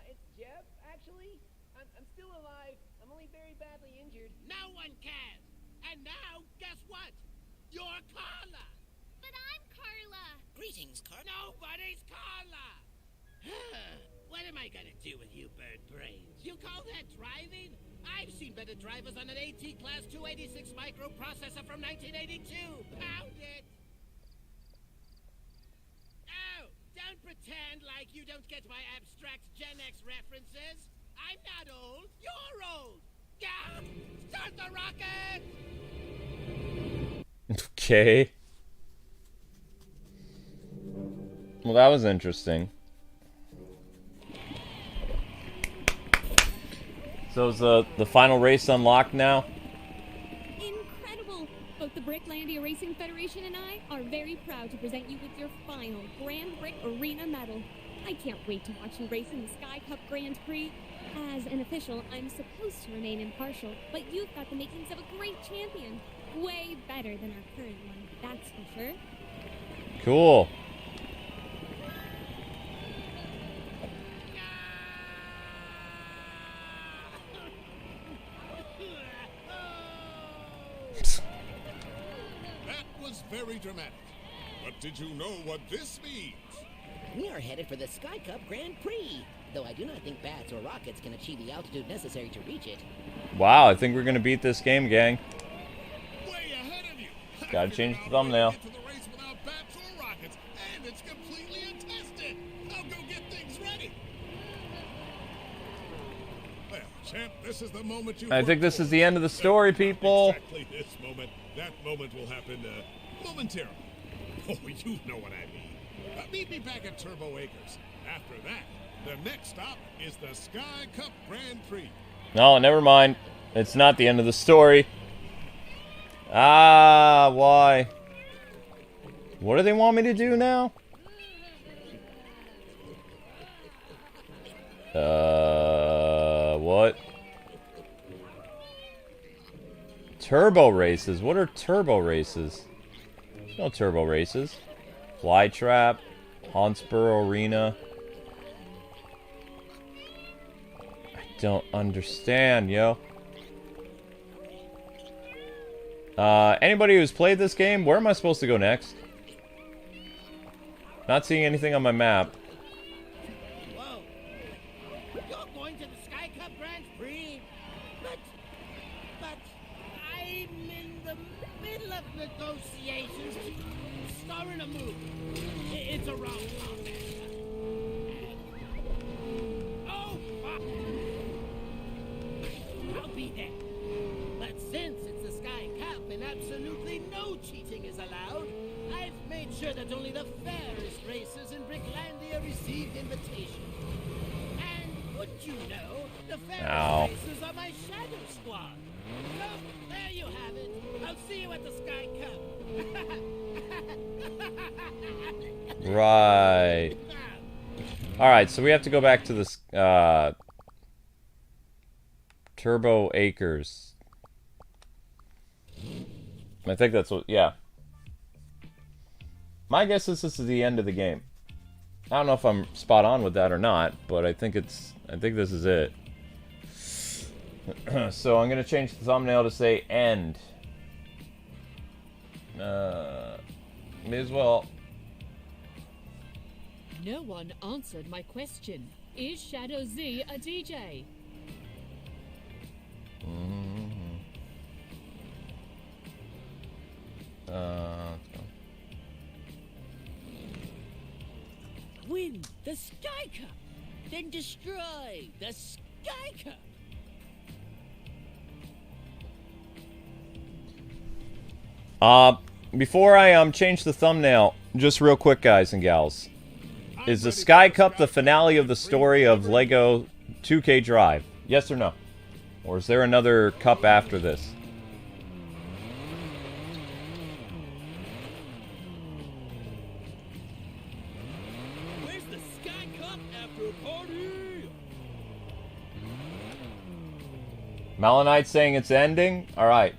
It's Jeff, actually. I'm still alive. I'm only very badly injured. No one cares. And now, guess what? You're Carla. But I'm Carla. Greetings, Carla. Nobody's Carla. What am I gonna do with you, bird brains? You call that driving? I've seen better drivers on an AT Class 286 microprocessor from 1982. Pound it. Oh, don't pretend like you don't get my abstract Gen X references. I'm not old. You're old. Yeah. Start the rocket. Okay. Well, that was interesting. So is the final race unlocked now? Incredible! Both the Bricklandia Racing Federation and I are very proud to present you with your final Grand Brick Arena medal. I can't wait to watch you race in the Sky Cup Grand Prix. As an official, I'm supposed to remain impartial, but you've got the makings of a great champion. Way better than our current one, that's for sure. Cool. That was very dramatic. But did you know what this means? We are headed for the Sky Cup Grand Prix, though I do not think bats or rockets can achieve the altitude necessary to reach it. Wow, I think we're gonna beat this game, gang. Way ahead of you. Gotta change the thumbnail. Get to the race without bats or rockets, and it's completely untested. I'll go get things ready. Well, champ, this is the moment you. I think this is the end of the story, people. Exactly this moment. That moment will happen momentarily. Oh, you know what I mean. Meet me back at Turbo Acres. After that, the next stop is the Sky Cup Grand Prix. No, never mind. It's not the end of the story. Ah, why? What do they want me to do now? What? Turbo races? What are turbo races? There's no turbo races. Flytrap, Hauntsborough Arena. I don't understand, yo. Anybody who's played this game, where am I supposed to go next? Not seeing anything on my map. Whoa. negotiations, starring a movie. It's a rom-com. Oh, fuck. I'll be there. But since it's the Sky Cup and absolutely no cheating is allowed, I've made sure that only the fairest racers in Bricklandia receive invitations. And would you know, the fairest racers are my shadow squad. So, there you have it. I'll see you at the Sky Cup. Right. Alright, so we have to go back to this, Turbo Acres. I think that's what, yeah. My guess is this is the end of the game. I don't know if I'm spot on with that or not, but I think this is it. So I'm gonna change the thumbnail to say end. May as well. No one answered my question. Is Shadow Z a DJ? Win the Sky Cup, then destroy the Sky Cup. Before I change the thumbnail, just real quick, guys and gals, is the Sky Cup the finale of the story of Lego 2K Drive? Yes or no? Or is there another cup after this? Where's the Sky Cup after party? Malonite saying it's ending? Alright.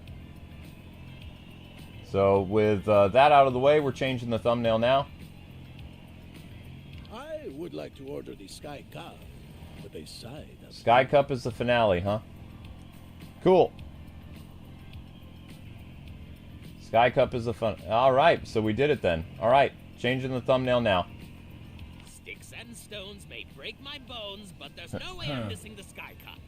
So with that out of the way, we're changing the thumbnail now. I would like to order the Sky Cup, but they say that Sky Cup is the finale, huh? Cool. Sky Cup is the fun. Alright, so we did it then. Alright, changing the thumbnail now. Sticks and stones may break my bones, but there's no way I'm missing the Sky Cup.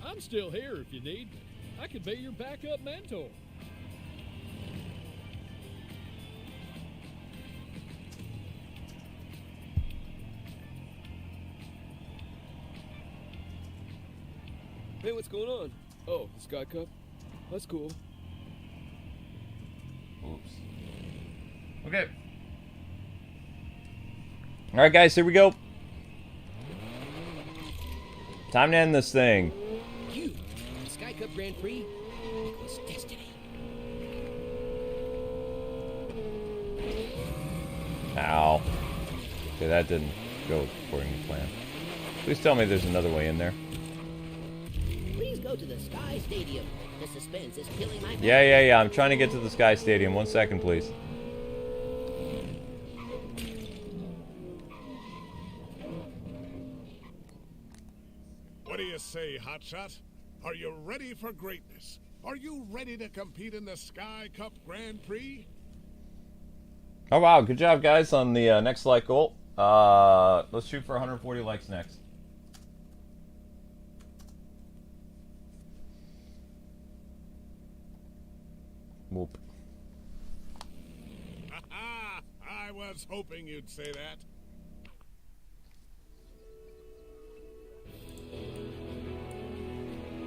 I'm still here if you need me. I could be your backup mentor. Hey, what's going on? Oh, the Sky Cup? That's cool. Oops. Okay. Alright, guys, here we go. Time to end this thing. You, the Sky Cup Grand Prix, it was destiny. Ow. Okay, that didn't go according to plan. Please tell me there's another way in there. Please go to the Sky Stadium. The suspense is killing my Yeah. I'm trying to get to the Sky Stadium. 1 second, please. What do you say, Hotshot? Are you ready for greatness? Are you ready to compete in the Sky Cup Grand Prix? Oh, wow. Good job, guys, on the next like goal. Let's shoot for 140 likes next. Whoop. I was hoping you'd say that.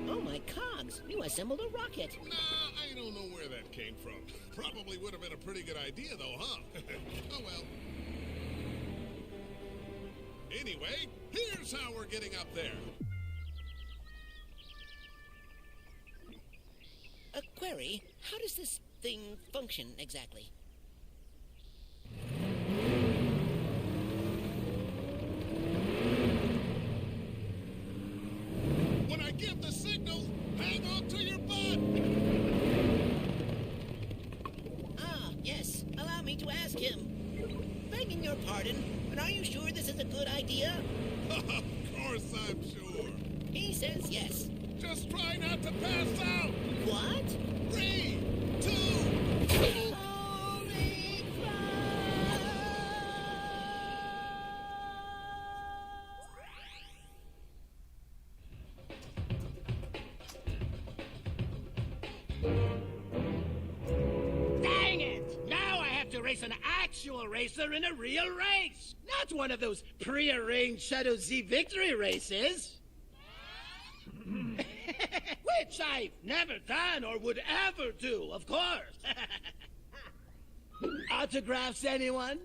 Oh my cogs! You assembled a rocket. Nah, I don't know where that came from. Probably would have been a pretty good idea, though, huh? Oh well. Anyway, here's how we're getting up there. A query: how does this thing function exactly? When I give the signal, hang on to your butt! Ah, yes. Allow me to ask him. Begging your pardon, but are you sure this is a good idea? Of course I'm sure. He says yes. Just try not to pass out! What? 3, 2... Holy crap! Dang it! Now I have to race an actual racer in a real race! Not one of those pre-arranged Shadow Z victory races! Which I've never done or would ever do, of course! Autographs, anyone?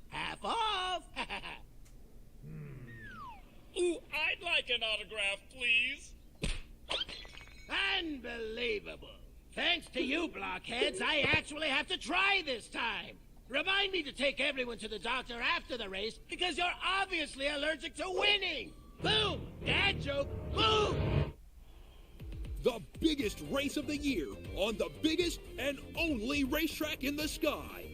Half off! Ooh, I'd like an autograph, please. Unbelievable! Thanks to you, blockheads, I actually have to try this time! Remind me to take everyone to the doctor after the race, because you're obviously allergic to winning! Boom! Dad joke! Boom! The biggest race of the year on the biggest and only racetrack in the sky.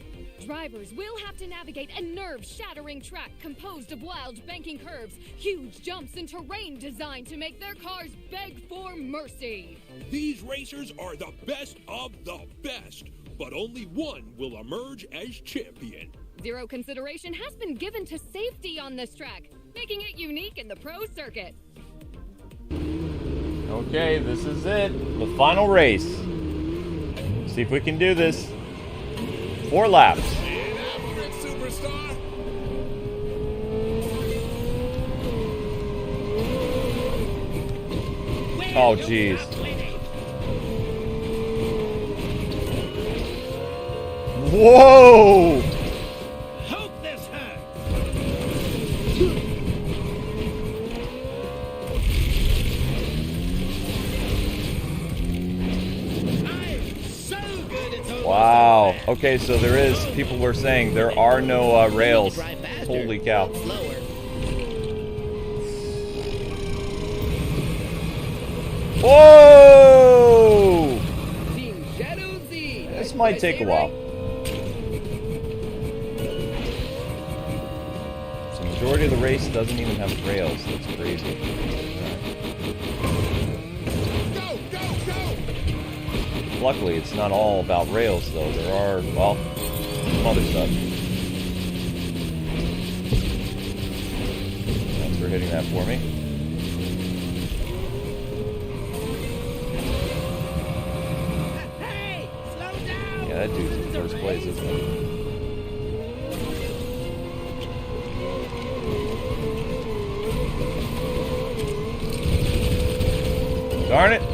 Drivers will have to navigate a nerve-shattering track composed of wild banking curves, huge jumps, and terrain designed to make their cars beg for mercy. These racers are the best of the best, but only one will emerge as champion. Zero consideration has been given to safety on this track, making it unique in the pro circuit. Okay, this is it. The final race. See if we can do this. 4 laps. Superstar. Oh, jeez. Whoa! Hope this hurts! I'm so good at those. Wow. Okay, so there is, people were saying there are no rails. Drive faster. Holy cow. Slower. Whoa! Team Shadow Z. This might take a while. So the majority of the race doesn't even have rails. That's crazy. Go, go, go! Luckily, it's not all about rails, though. There are, well, some other stuff. Thanks for hitting that for me. Hey, slow down! Yeah, that dude's in first place, isn't he? Darn it! Oh,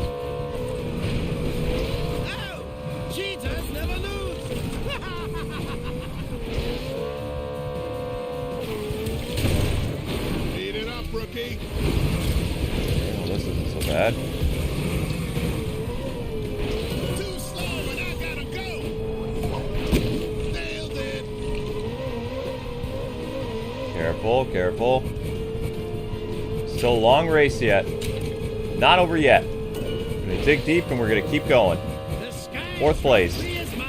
cheaters never lose! Beat it up, rookie. Well, this isn't so bad. Too slow, and I gotta go. Nailed it. Careful, careful. Still a long race yet. Not over yet. We're gonna dig deep and we're gonna keep going. The sky 4th place. is mine!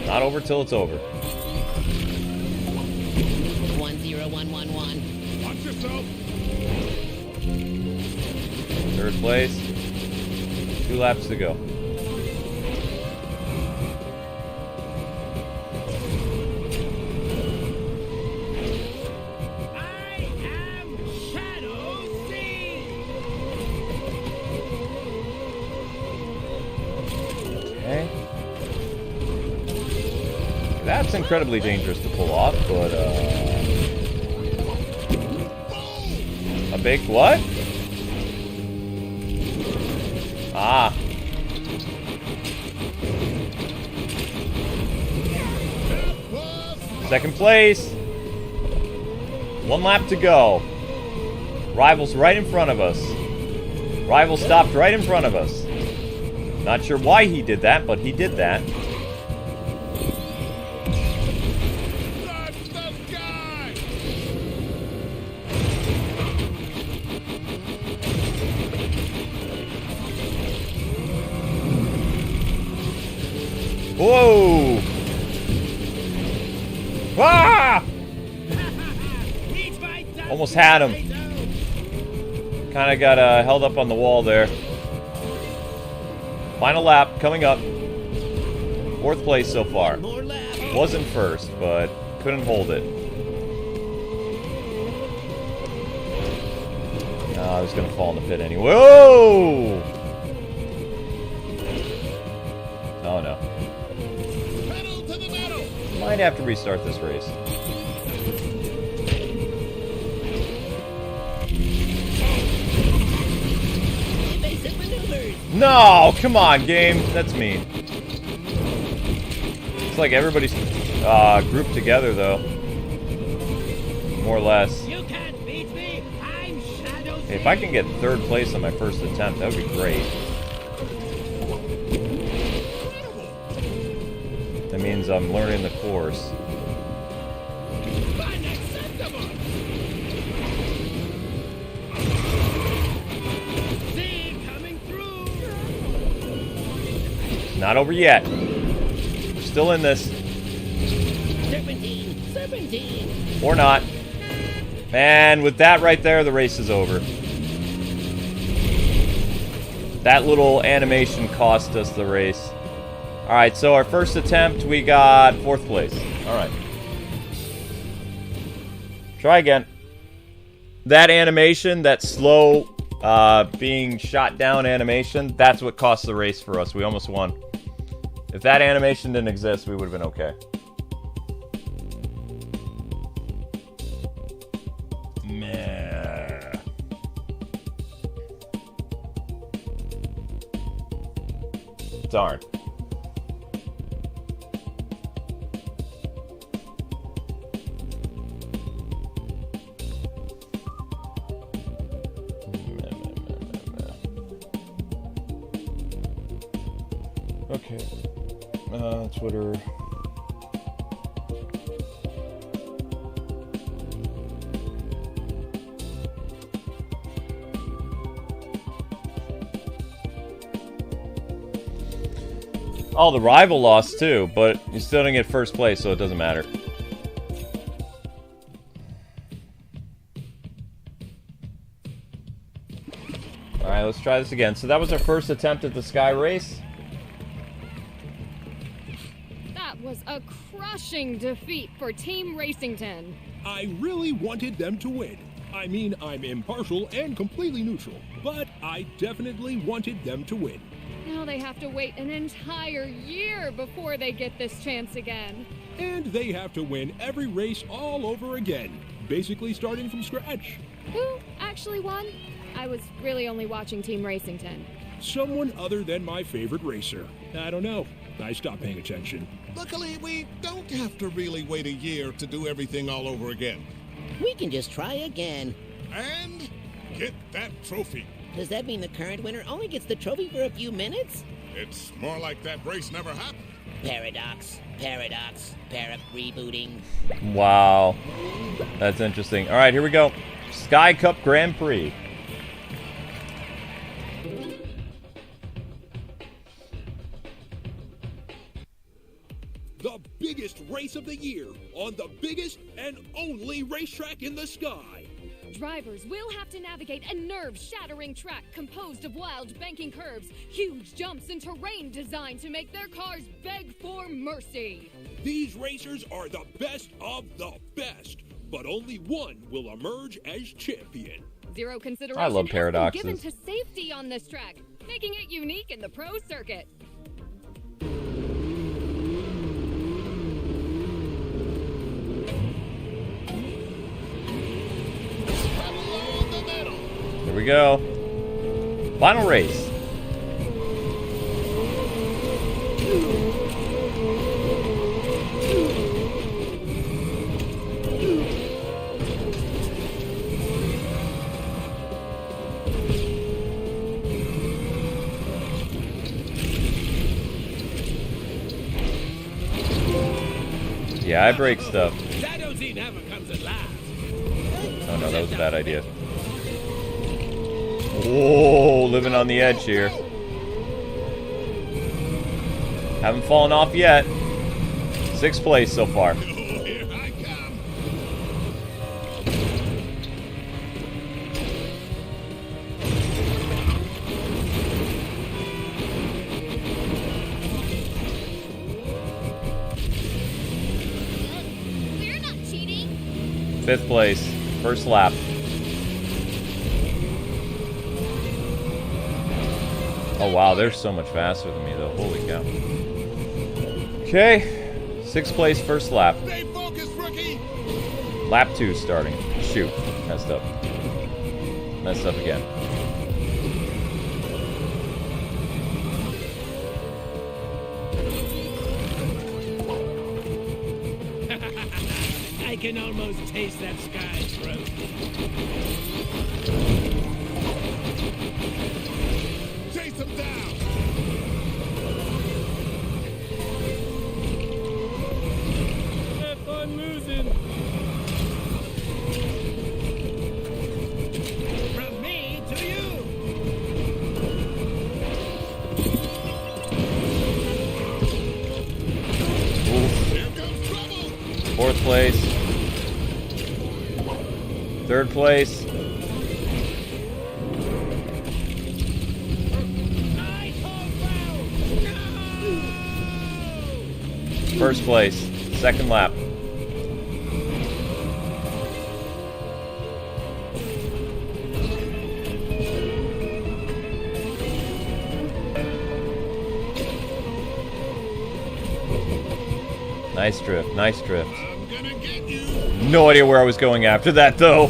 Not over till it's over. 10111. Watch yourself. 3rd place. 2 laps to go. I am Shadow Z! Okay. That's incredibly dangerous to pull off, but a big what? Ah. Second place. 1 lap to go. Rival's right in front of us. Rival stopped right in front of us. Not sure why he did that, but he did that. That's the guy. Whoa! Ah! Almost had him. Kind of got held up on the wall there. Final lap coming up. 4th place so far. Wasn't first, but couldn't hold it. I was gonna fall in the pit anyway. Whoa! Oh no. Pedal to the metal. Might have to restart this race. Evasive maneuvers. No! Come on, game. That's mean. It's like everybody's grouped together, though. More or less. You can't beat me. I'm Shadow. Hey, if I can get 3rd place on my first attempt, that would be great. That means I'm learning the course. Unacceptable. See, coming through. Not over yet. We're still in this. Serpentine. Serpentine. Or not. And with that right there, the race is over. That little animation cost us the race. Alright, so our first attempt, we got 4th place. Alright. Try again. That animation, that slow, being shot down animation, that's what cost the race for us. We almost won. If that animation didn't exist, we would have been okay. Meh. Darn. Okay. Twitter. Oh, the rival lost too, but you still didn't get 1st place, so it doesn't matter. Alright, let's try this again. So that was our first attempt at the Sky Race. That was a crushing defeat for Team Racington. I really wanted them to win. I mean, I'm impartial and completely neutral, but I definitely wanted them to win. Now they have to wait an entire year before they get this chance again. And they have to win every race all over again, basically starting from scratch. Who actually won? I was really only watching Team Racington. Someone other than my favorite racer. I don't know. I stopped paying attention. Luckily, we don't have to really wait a year to do everything all over again. We can just try again. And get that trophy. Does that mean the current winner only gets the trophy for a few minutes? It's more like that race never happened. Paradox. Paradox. Rebooting. Wow. That's interesting. Alright, here we go. Sky Cup Grand Prix. The biggest race of the year on the biggest and only racetrack in the sky. Drivers will have to navigate a nerve-shattering track composed of wild banking curves, huge jumps, and terrain designed to make their cars beg for mercy. These racers are the best of the best, but only one will emerge as champion. Zero consideration I love has paradoxes. been given to safety on this track, making it unique in the pro circuit. Here we go. Final race. Yeah, I break stuff. Shadowsy never comes at last. Oh no, that was a bad idea. Whoa, living on the edge here. Haven't fallen off yet. 6th place so far. Here I come. We're not cheating. 5th place. First lap. Oh wow, they're so much faster than me though. Holy cow. Okay. 6th place, first lap. Stay focused, rookie. Lap 2 starting. Shoot. Messed up. Messed up again. I can almost taste that sky throat. Chase them down. Have fun losing. From me to you. Here comes trouble. 4th place. 3rd place. First place. 2nd lap. Nice drift, nice drift. I'm gonna get you. No idea where I was going after that, though.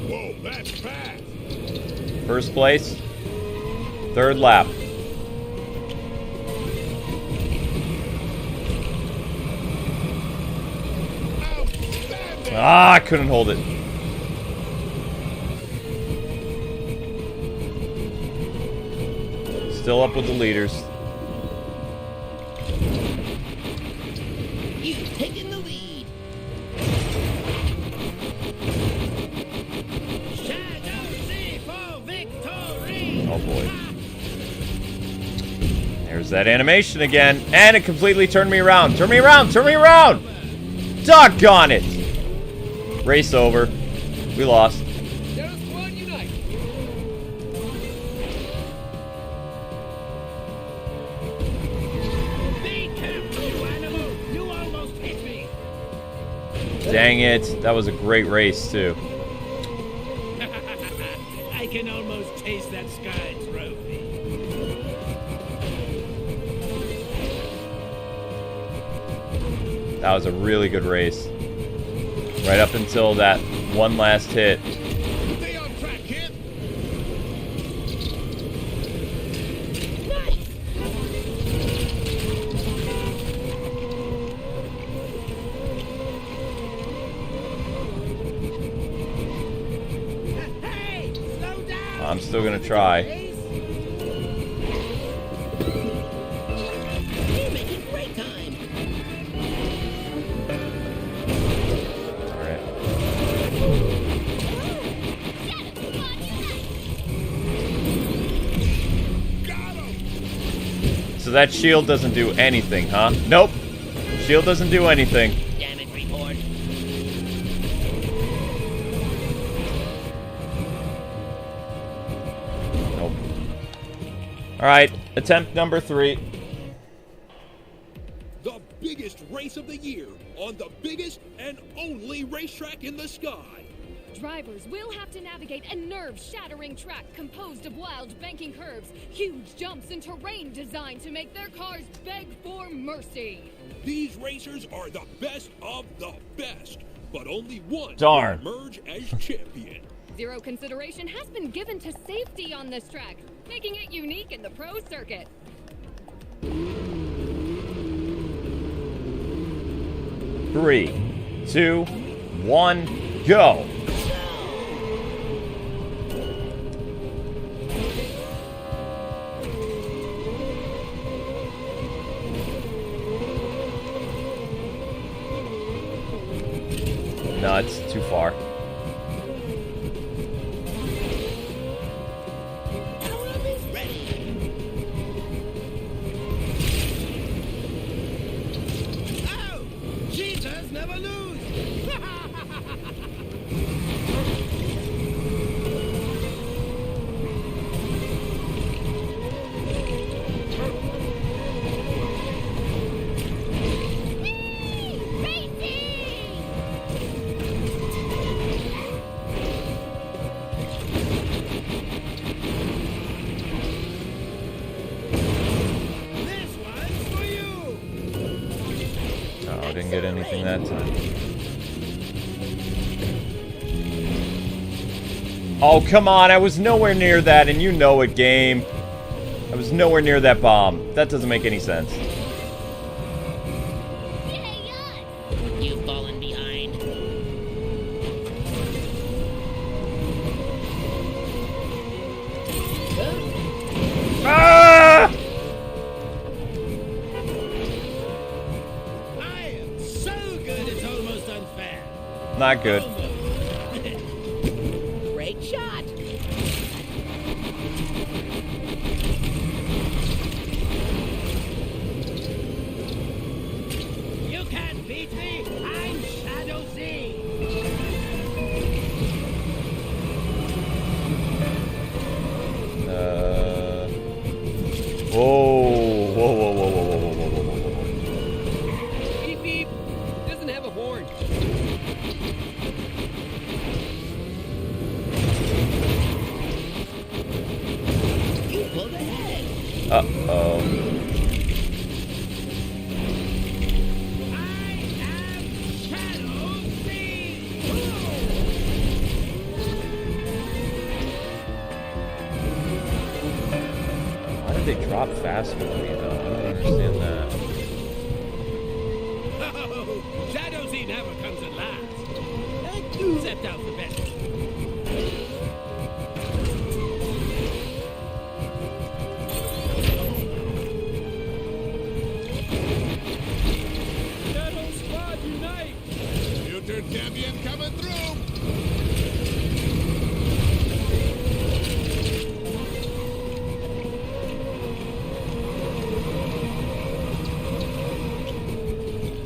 Whoa, that's fast. First place. 3rd lap. Outstanding. Ah, I couldn't hold it. Still up with the leaders. You've taken the lead. Oh boy. There's that animation again. And it completely turned me around. Turn me around! Turn me around! Doggone it! Race over. We lost. Dare Squad unite! Be careful, you animal! You almost hit me! Dang it. That was a great race, too. I can almost taste that sky trophy. That was a really good race. Right up until that one last hit. Stay on track, kid. Hey! Slow down! I'm still gonna try. You're making great time. Alright. Got him. So that shield doesn't do anything, huh? Nope. Shield doesn't do anything. Damn it, report. Nope. Alright, attempt number 3. The biggest race of the year on the biggest and only racetrack in the sky. Drivers will have to navigate a nerve-shattering track composed of wild banking curves, huge jumps, and terrain designed to make their cars beg for mercy. These racers are the best of the best, but only one Darn. will emerge as champion. Zero consideration has been given to safety on this track, making it unique in the pro circuit. 3, 2, 1, go! No, it's too far. Power up is ready. Oh! Cheaters never lose! get anything that time. Oh, come on. I was nowhere near that, and you know it, game. I was nowhere near that bomb. That doesn't make any sense. You've fallen behind. Ah! I am so good it's almost unfair. Not good. Great shot. You can't beat me. I'm Shadow Z. Whoa, whoa, whoa, whoa, whoa, whoa, whoa, whoa, whoa, whoa. Beep beep. Doesn't have a horn. You pulled ahead. Uh-oh. I am Shadow Z. Why did they drop faster than me, though? I don't understand that. Oh, Shadow Z never comes at last. Except alphabet. Shadow Squad unite! Future champion coming through.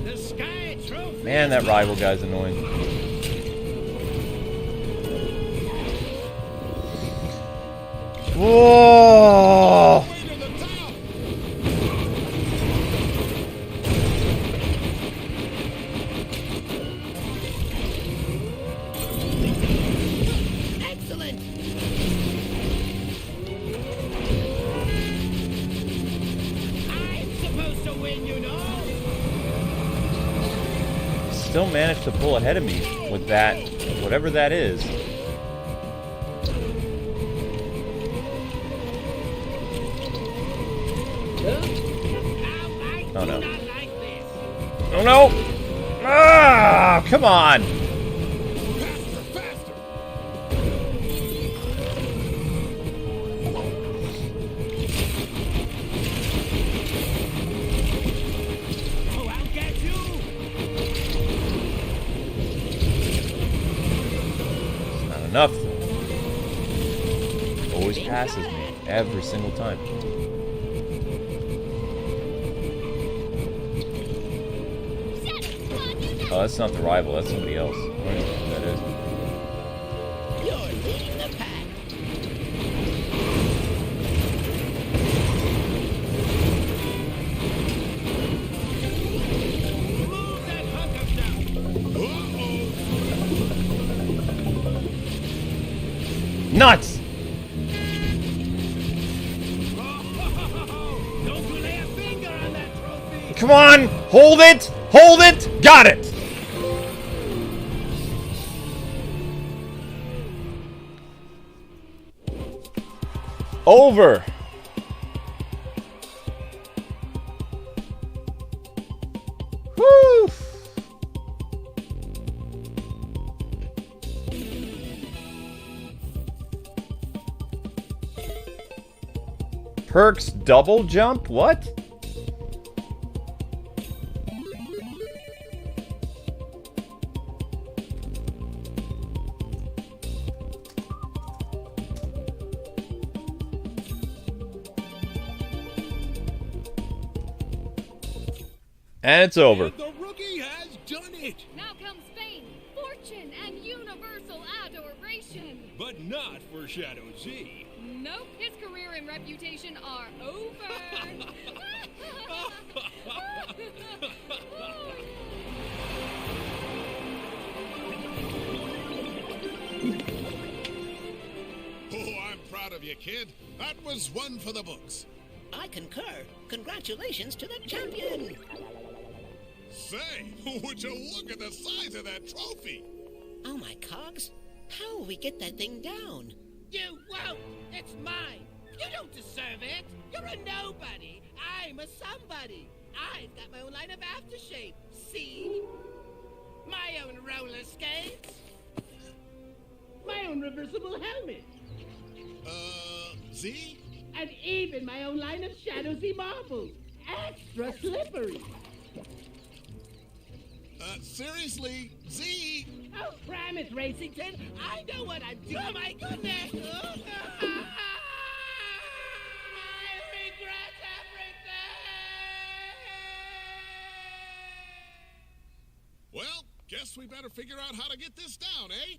The Sky Trophy. Man, that rival guy's annoying. Whoa! Way to the top. Excellent. I'm supposed to win, you know. Still managed to pull ahead of me with that, whatever that is. Now, I Oh, do no. not like this. Oh no! Ah! Come on! Faster, faster. Oh, I'll get you. Not enough. Always passes me every single time. Oh, that's not the rival. That's somebody else. I don't even know who that is. You're leading the pack. Move that hunk of stuff. Nuts! Don't you lay a finger on that trophy. Come on! Hold it! Hold it! Got it! Over! Woo! Perks double jump? What? And it's over. The rookie has done it. Now comes fame, fortune, and universal adoration. But not for Shadow Z. Nope, his career and reputation are over. Oh, I'm proud of you, kid. That was one for the books. I concur. Congratulations to the champion. Say, would you look at the size of that trophy? Oh my cogs, how will we get that thing down? You won't! It's mine! You don't deserve it! You're a nobody! I'm a somebody! I've got my own line of aftershave! See? My own roller skates! My own reversible helmet! Z? And even my own line of Shadow-Z marbles! Extra slippery! Seriously, Z? Oh, cram it, Racington! I know what I'm doing! Oh my goodness! I regret everything! Well, guess we better figure out how to get this down, eh?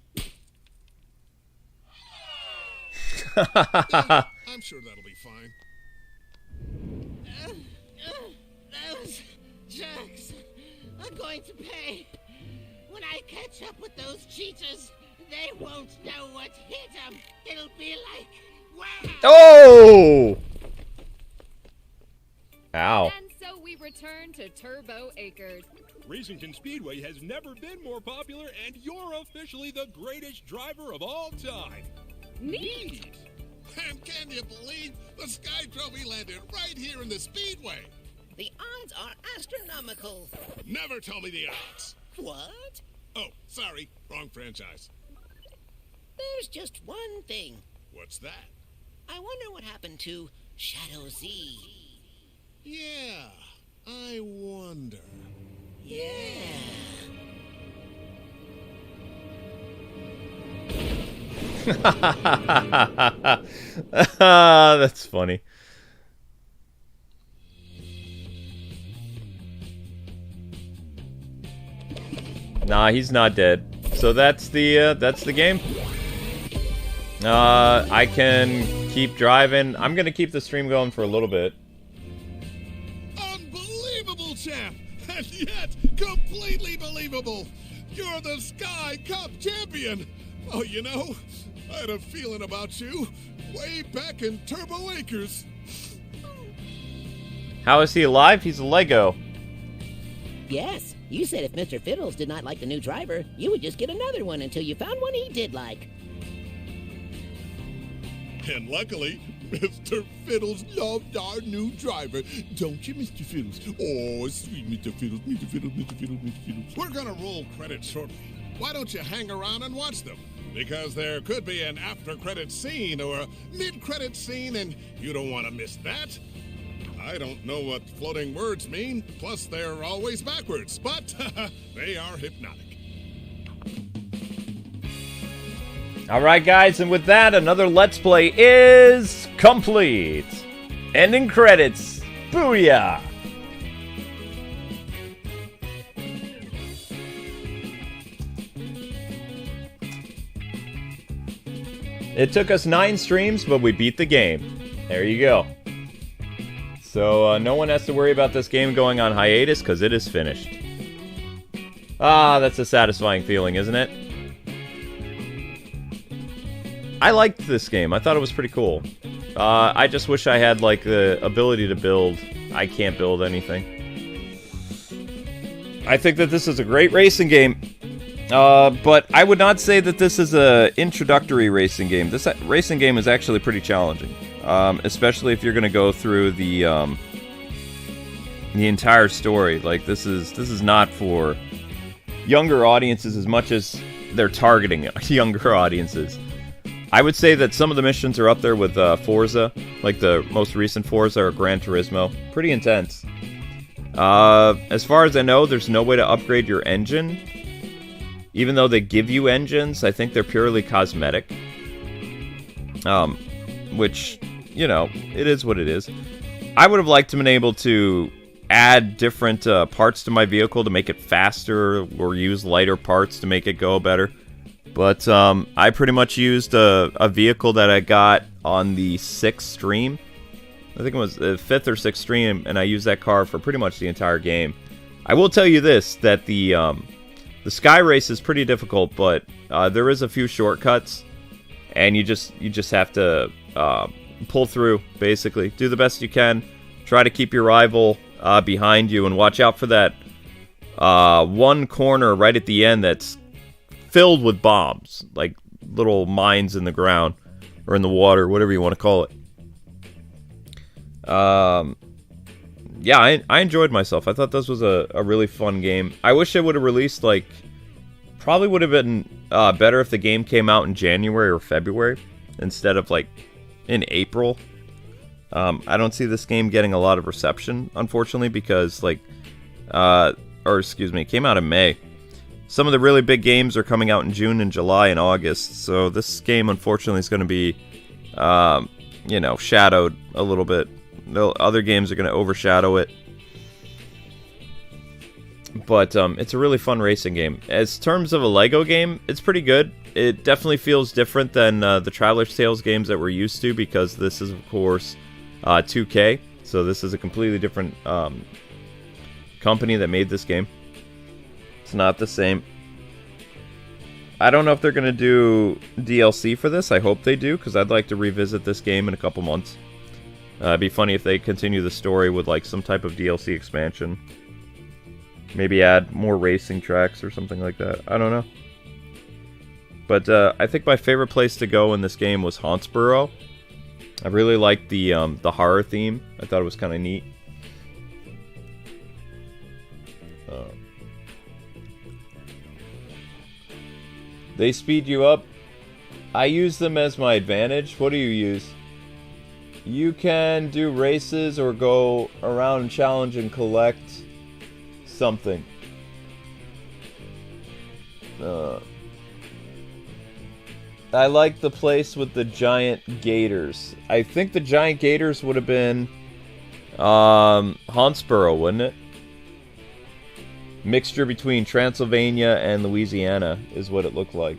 I'm sure that'll be fine. Those jerks are going to pay. When I catch up with those cheaters, they won't know what hit them. It'll be like, wow! Oh! Ow. And so we return to Turbo Acres. Racington Speedway has never been more popular, and you're officially the greatest driver of all time. Neat! And can you believe the Sky Trophy landed right here in the Speedway? The odds are astronomical. Never tell me the odds. What? Oh, sorry, wrong franchise. There's just one thing. What's that? I wonder what happened to Shadow-Z. Yeah, I wonder. Yeah. That's funny. Nah, he's not dead. So that's the game. I can keep driving. I'm gonna keep the stream going for a little bit. Unbelievable, champ! And yet, completely believable! You're the Sky Cup champion! Oh, you know, I had a feeling about you way back in Turbo Acres. How is he alive? He's a Lego. Yes, you said if Mr. Fiddles did not like the new driver, you would just get another one until you found one he did like. And luckily, Mr. Fiddles loved our new driver. Don't you, Mr. Fiddles? Oh, sweet Mr. Fiddles, Mr. Fiddles, Mr. Fiddles, Mr. Fiddles. We're gonna roll credits shortly. Why don't you hang around and watch them? Because there could be an after-credit scene or a mid-credit scene, and you don't want to miss that. I don't know what floating words mean, plus they're always backwards, but they are hypnotic. Alright guys, and with that, another Let's Play is complete. Ending credits. Booyah! It took us 9 streams, but we beat the game. There you go. So, no one has to worry about this game going on hiatus, because it is finished. Ah, that's a satisfying feeling, isn't it? I liked this game. I thought it was pretty cool. I just wish I had, like, the ability to build. I can't build anything. I think that this is a great racing game. But I would not say that this is a introductory racing game. This racing game is actually pretty challenging. Especially if you're going to go through the entire story. Like, this is not for younger audiences as much as they're targeting younger audiences. I would say that some of the missions are up there with Forza, like the most recent Forza or Gran Turismo. Pretty intense. As far as I know, there's no way to upgrade your engine. Even though they give you engines, I think they're purely cosmetic. Which, you know, it is what it is. I would have liked to have been able to add different parts to my vehicle to make it faster, or use lighter parts to make it go better. But I pretty much used a vehicle that I got on the 6th stream. I think it was the 5th or 6th stream, and I used that car for pretty much the entire game. I will tell you this, that the Sky Race is pretty difficult, but there is a few shortcuts, and you just have to pull through, basically. Do the best you can. Try to keep your rival behind you, and watch out for that one corner right at the end that's filled with bombs, like little mines in the ground or in the water, whatever you want to call it. Yeah, I enjoyed myself. I thought this was a really fun game. I wish it would have released, like, probably would have been better if the game came out in January or February instead of, like, in April. I don't see this game getting a lot of reception, unfortunately, because, like, it came out in May. Some of the really big games are coming out in June and July and August, so this game, unfortunately, is going to be, you know, shadowed a little bit. The other games are going to overshadow it. But it's a really fun racing game. As terms of a Lego game, it's pretty good. It definitely feels different than the Traveler's Tales games that we're used to, because this is, of course, 2K. So this is a completely different company that made this game. It's not the same. I don't know if they're going to do DLC for this. I hope they do, because I'd like to revisit this game in a couple months. It'd be funny if they continue the story with, like, some type of DLC expansion. Maybe add more racing tracks or something like that. I don't know. But I think my favorite place to go in this game was Hauntsborough. I really liked the horror theme. I thought it was kind of neat. They speed you up. I use them as my advantage. What do you use? You can do races or go around and challenge and collect something. I like the place with the giant gators. I think the giant gators would have been Hauntsborough, wouldn't it? Mixture between Transylvania and Louisiana is what it looked like.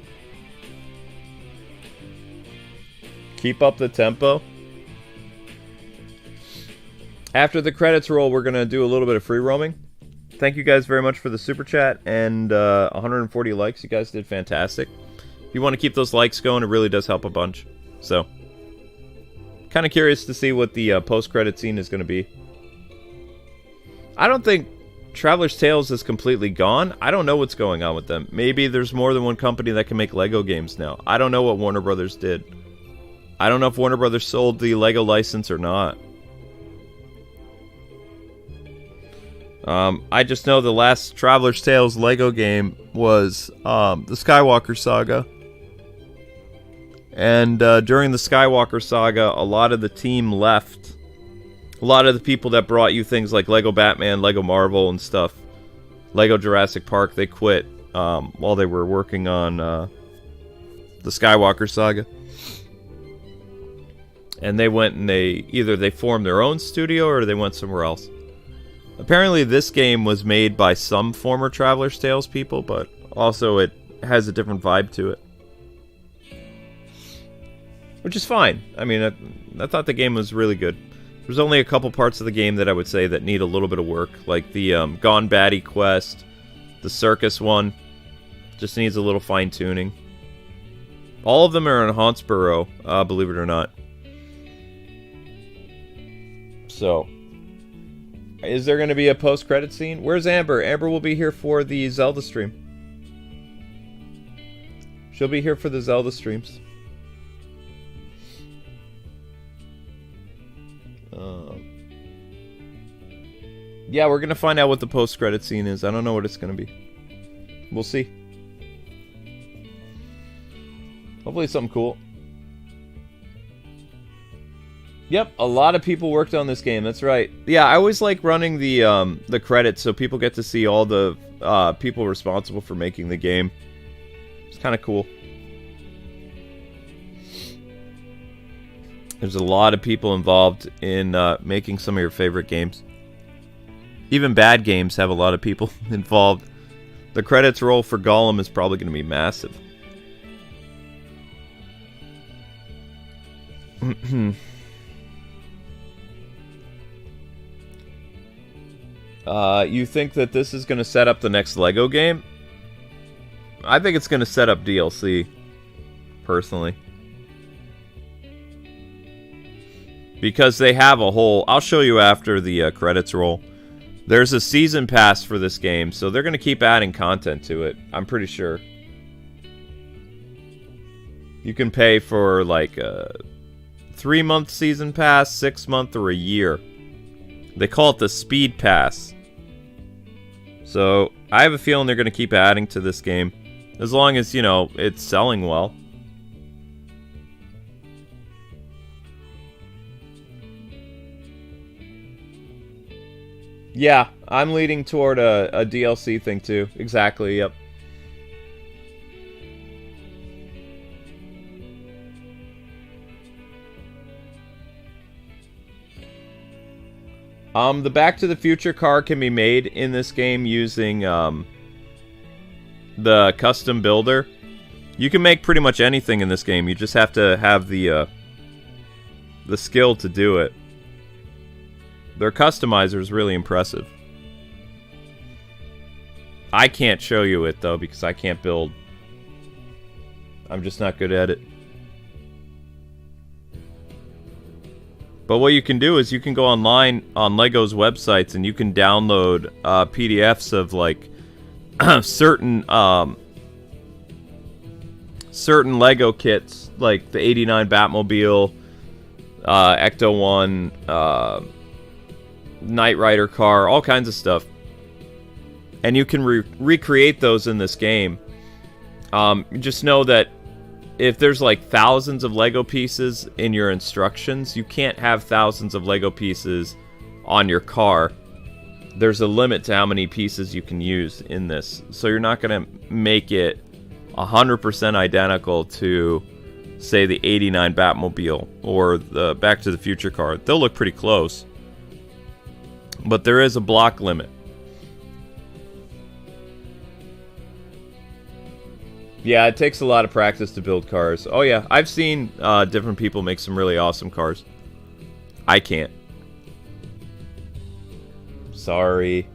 Keep up the tempo. After the credits roll, we're going to do a little bit of free roaming. Thank you guys very much for the super chat and 140 likes. You guys did fantastic. If you want to keep those likes going, it really does help a bunch. So, kind of curious to see what the post-credit scene is going to be. I don't think Traveler's Tales is completely gone. I don't know what's going on with them. Maybe there's more than one company that can make Lego games now. I don't know what Warner Brothers did. I don't know if Warner Brothers sold the Lego license or not. I just know the last Traveler's Tales Lego game was the Skywalker Saga. And during the Skywalker Saga, a lot of the team left. A lot of the people that brought you things like Lego Batman, Lego Marvel and stuff, Lego Jurassic Park, they quit while they were working on the Skywalker Saga. And they went and either they formed their own studio or they went somewhere else. Apparently this game was made by some former Traveler's Tales people, but also it has a different vibe to it. Which is fine. I mean, I thought the game was really good. There's only a couple parts of the game that I would say that need a little bit of work, like the Gone Baddie quest, the circus one, just needs a little fine-tuning. All of them are in Hauntsborough, believe it or not. So, is there going to be a post-credit scene? Where's Amber? Amber will be here for the Zelda stream. She'll be here for the Zelda streams. Yeah, we're going to find out what the post-credit scene is. I don't know what it's going to be. We'll see. Hopefully it's something cool. Yep, a lot of people worked on this game. That's right. Yeah, I always like running the credits so people get to see all the people responsible for making the game. It's kind of cool. There's a lot of people involved in making some of your favorite games. Even bad games have a lot of people involved. The credits roll for Gollum is probably going to be massive. You think that this is going to set up the next Lego game? I think it's going to set up DLC, personally. Because they have a whole... I'll show you after the credits roll. There's a season pass for this game, so they're going to keep adding content to it. I'm pretty sure. You can pay for like a 3-month season pass, 6-month, or a year. They call it the Speed Pass. So I have a feeling they're going to keep adding to this game. As long as, you know, it's selling well. Yeah, I'm leading toward a DLC thing too. Exactly, yep. The Back to the Future car can be made in this game using the custom builder. You can make pretty much anything in this game. You just have to have the skill to do it. Their customizer is really impressive. I can't show you it, though, because I can't build. I'm just not good at it. But what you can do is you can go online on Lego's websites and you can download PDFs of, like, certain Lego kits, like the 89 Batmobile, Ecto 1, Knight Rider car, all kinds of stuff. And you can recreate those in this game. Just know that if there's like thousands of Lego pieces in your instructions, you can't have thousands of Lego pieces on your car. There's a limit to how many pieces you can use in this. So you're not going to make it 100% identical to, say, the 89 Batmobile or the Back to the Future car. They'll look pretty close. But there is a block limit. Yeah, it takes a lot of practice to build cars. Oh yeah, I've seen different people make some really awesome cars. I can't. Sorry.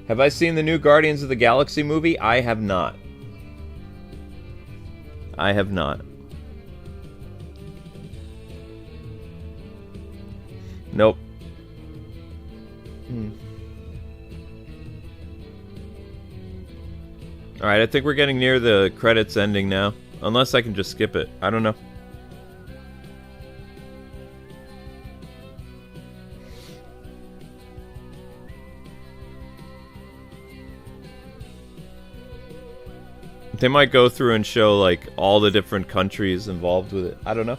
Have I seen the new Guardians of the Galaxy movie? I have not. I have not. Nope. Alright, I think we're getting near the credits ending now. Unless I can just skip it. I don't know. They might go through and show, like, all the different countries involved with it. I don't know.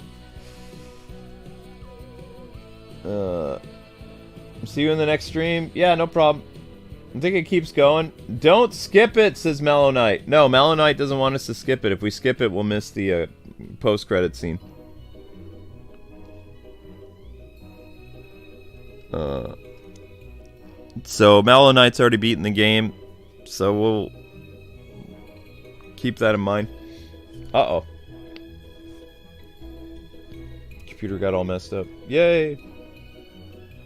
See you in the next stream. Yeah, no problem. I think it keeps going. Don't skip it, says Mellow Knight. No, Mellow Knight doesn't want us to skip it. If we skip it, we'll miss the post-credit scene. So Mellow Knight's already beaten the game, so we'll keep that in mind. Uh-oh. Computer got all messed up. Yay!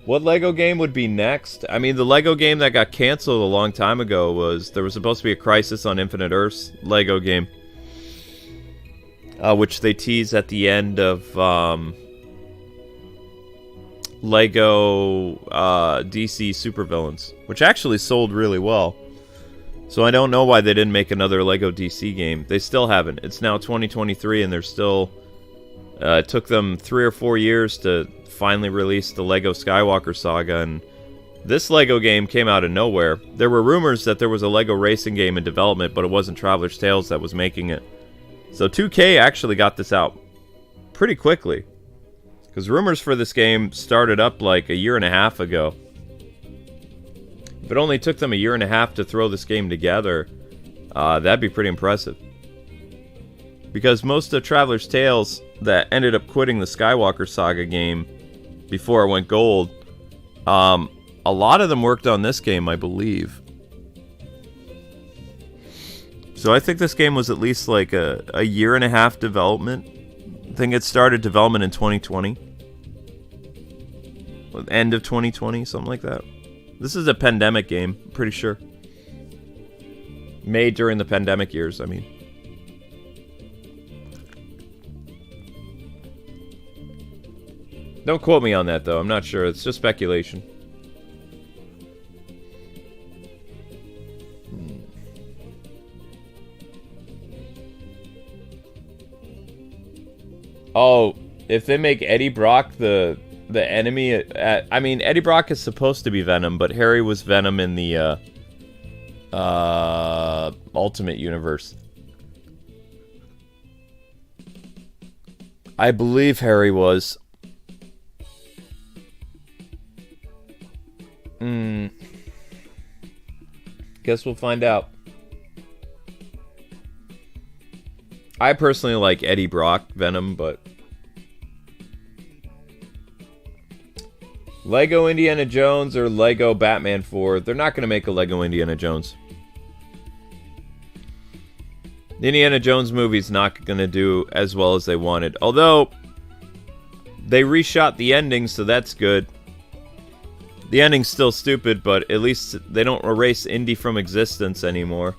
What Lego game would be next? I mean, the Lego game that got canceled a long time ago was... There was supposed to be a Crisis on Infinite Earths Lego game. Which they tease at the end of Lego DC Supervillains. Which actually sold really well. So I don't know why they didn't make another Lego DC game. They still haven't. It's now 2023 and they're still... it took them 3 or 4 years to finally release the Lego Skywalker Saga, and this Lego game came out of nowhere. There were rumors that there was a Lego racing game in development, but it wasn't Traveler's Tales that was making it. So 2K actually got this out pretty quickly, because rumors for this game started up like 1.5 years ago. If it only took them 1.5 years to throw this game together, that'd be pretty impressive. Because most of Traveler's Tales that ended up quitting the Skywalker Saga game before it went gold, a lot of them worked on this game, I believe. So I think this game was at least like a 1.5 years development. I think it started development in 2020. End of 2020, something like that. This is a pandemic game, I'm pretty sure. Made during the pandemic years, I mean. Don't quote me on that, though. I'm not sure. It's just speculation. Oh, if they make Eddie Brock the enemy I mean, Eddie Brock is supposed to be Venom, but Harry was Venom in the Ultimate Universe. I believe Harry was. Guess we'll find out. I personally like Eddie Brock Venom, but Lego Indiana Jones or Lego Batman 4, they're not going to make a Lego Indiana Jones. The Indiana Jones movie's not going to do as well as they wanted. Although, they reshot the ending, so that's good. The ending's still stupid, but at least they don't erase Indy from existence anymore.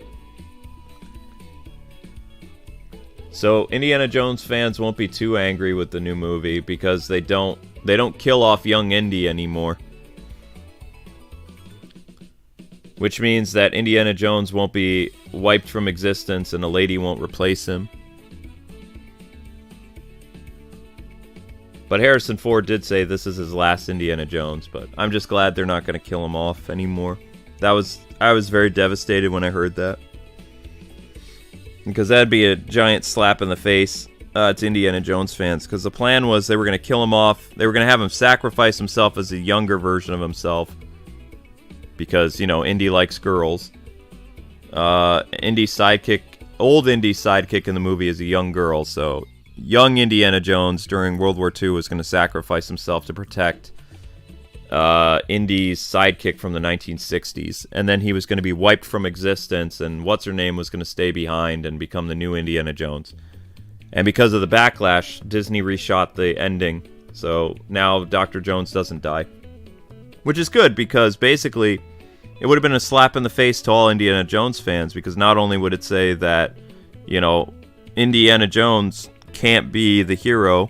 So Indiana Jones fans won't be too angry with the new movie because they don't kill off young Indy anymore. Which means that Indiana Jones won't be wiped from existence and a lady won't replace him. But Harrison Ford did say this is his last Indiana Jones, but I'm just glad they're not going to kill him off anymore. I was very devastated when I heard that. Because that'd be a giant slap in the face to Indiana Jones fans. Because the plan was they were going to kill him off. They were going to have him sacrifice himself as a younger version of himself. Because, you know, Indy likes girls. Indy's sidekick, old Indy's sidekick in the movie is a young girl, so young Indiana Jones during World War II was going to sacrifice himself to protect Indy's sidekick from the 1960s. And then he was going to be wiped from existence, and what's-her-name was going to stay behind and become the new Indiana Jones. And because of the backlash, Disney reshot the ending, so now Dr. Jones doesn't die. Which is good, because basically, it would have been a slap in the face to all Indiana Jones fans, because not only would it say that, you know, Indiana Jones can't be the hero,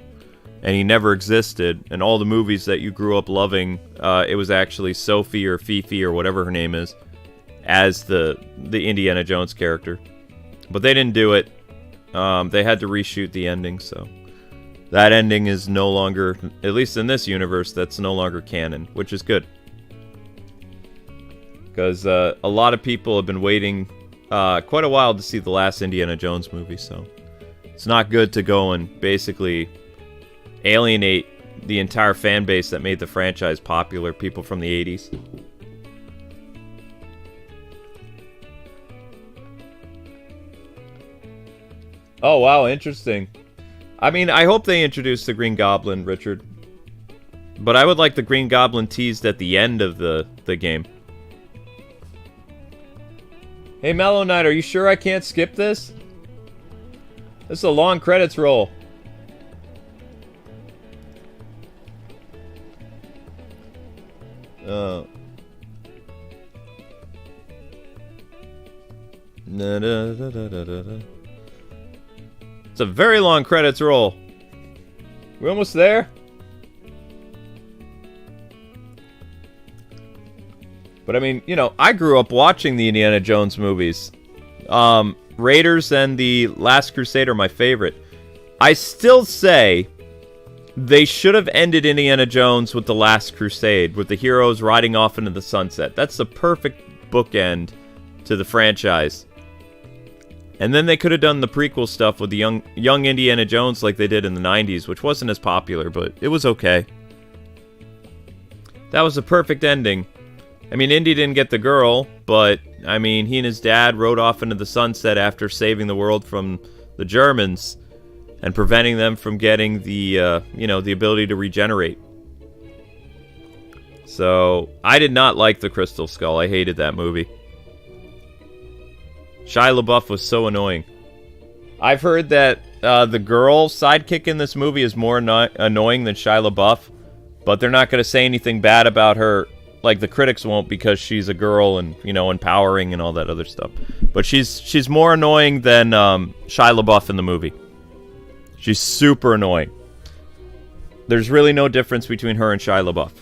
and he never existed, and all the movies that you grew up loving, it was actually Sophie or Fifi or whatever her name is, as the Indiana Jones character. But they didn't do it. They had to reshoot the ending, so that ending is no longer, at least in this universe, that's no longer canon, which is good. Because a lot of people have been waiting quite a while to see the last Indiana Jones movie, so it's not good to go and basically alienate the entire fan base that made the franchise popular, people from the 80s. Oh, wow, interesting. I mean, I hope they introduce the Green Goblin, Richard. But I would like the Green Goblin teased at the end of the game. Hey, Mellow Knight, are you sure I can't skip this? This is a long credits roll. It's a very long credits roll. We almost there? But I mean, you know, I grew up watching the Indiana Jones movies. Raiders and The Last Crusade are my favorite. I still say they should have ended Indiana Jones with The Last Crusade, with the heroes riding off into the sunset. That's the perfect bookend to the franchise. And then they could have done the prequel stuff with the young Indiana Jones like they did in the 90s, which wasn't as popular, but it was okay. That was the perfect ending. I mean, Indy didn't get the girl, but, I mean, he and his dad rode off into the sunset after saving the world from the Germans and preventing them from getting the, the ability to regenerate. So, I did not like The Crystal Skull. I hated that movie. Shia LaBeouf was so annoying. I've heard that the girl sidekick in this movie is more annoying than Shia LaBeouf, but they're not going to say anything bad about her. Like, the critics won't, because she's a girl and, you know, empowering and all that other stuff. But she's more annoying than Shia LaBeouf in the movie. She's super annoying. There's really no difference between her and Shia LaBeouf.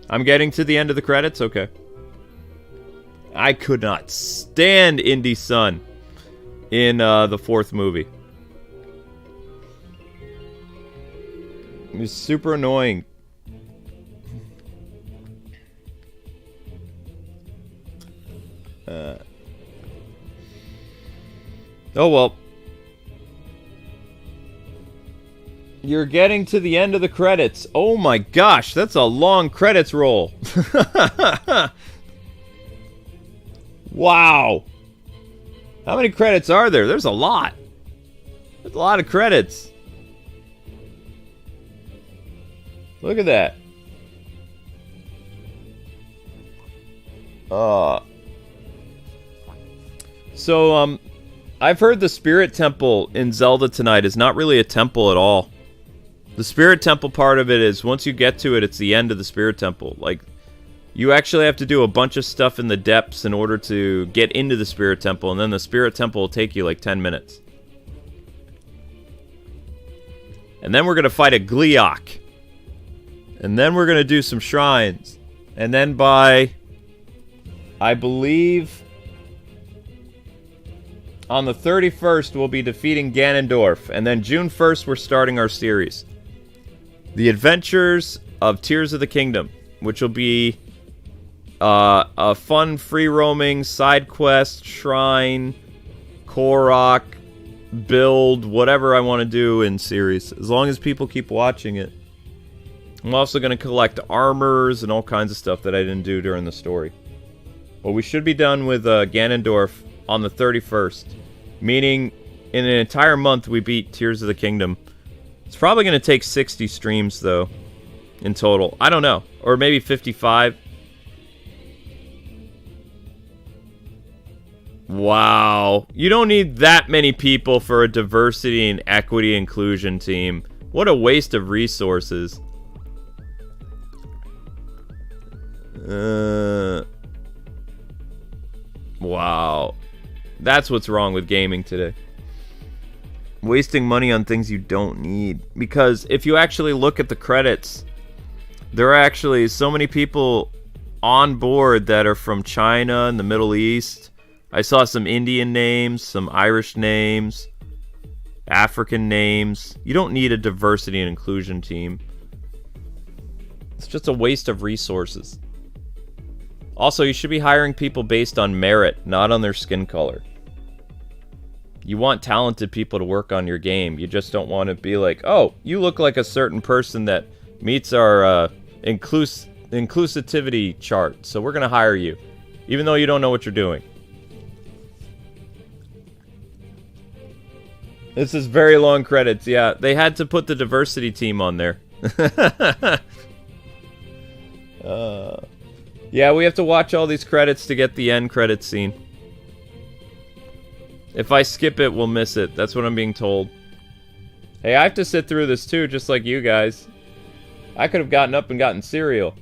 I'm getting to the end of the credits? Okay. I could not stand Indy's son. in the 4th movie. It was super annoying. Oh well. You're getting to the end of the credits. Oh my gosh, that's a long credits roll. Wow. How many credits are there? There's a lot. There's a lot of credits. Look at that. So, I've heard the Spirit Temple in Zelda tonight is not really a temple at all. The Spirit Temple part of it is, once you get to it, it's the end of the Spirit Temple. Like, you actually have to do a bunch of stuff in the depths in order to get into the Spirit Temple, and then the Spirit Temple will take you like 10 minutes. And then we're going to fight a Gleeok. And then we're going to do some shrines. And then by, I believe, on the 31st, we'll be defeating Ganondorf. And then June 1st, we're starting our series. The Adventures of Tears of the Kingdom, which will be a fun, free-roaming side quest, shrine, Korok, build, whatever I want to do in series, as long as people keep watching it. I'm also going to collect armors and all kinds of stuff that I didn't do during the story. Well, we should be done with Ganondorf on the 31st, meaning in an entire month we beat Tears of the Kingdom. It's probably going to take 60 streams, though, in total. I don't know. Or maybe 55. Wow. You don't need that many people for a diversity and equity inclusion team. What a waste of resources. Wow. That's what's wrong with gaming today. Wasting money on things you don't need. Because if you actually look at the credits, there are actually so many people on board that are from China and the Middle East. I saw some Indian names, some Irish names, African names. You don't need a diversity and inclusion team. It's just a waste of resources. Also, you should be hiring people based on merit, not on their skin color. You want talented people to work on your game. You just don't want to be like, oh, you look like a certain person that meets our inclusivity chart, so we're going to hire you, even though you don't know what you're doing. This is very long credits, yeah. They had to put the diversity team on there. Yeah, we have to watch all these credits to get the end credits scene. If I skip it, we'll miss it. That's what I'm being told. Hey, I have to sit through this too, just like you guys. I could have gotten up and gotten cereal.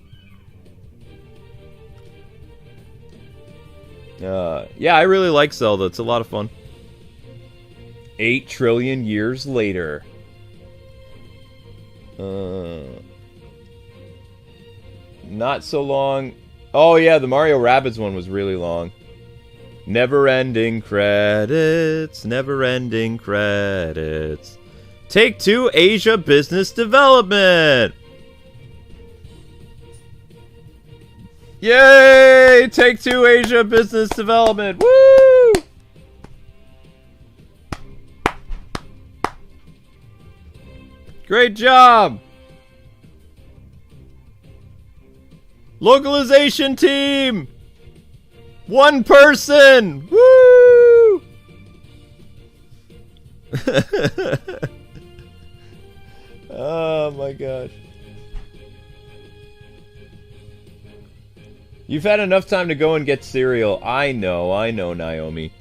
Yeah, I really like Zelda. It's a lot of fun. 8 trillion years later. Not so long. Oh yeah, the Mario Rabbids one was really long. Never-ending credits, never-ending credits. Take-Two Asia Business Development. Yay! Take-Two Asia Business Development. Woo! Great job! Localization team! 1 person! Woo! Oh my gosh. You've had enough time to go and get cereal. I know, Naomi.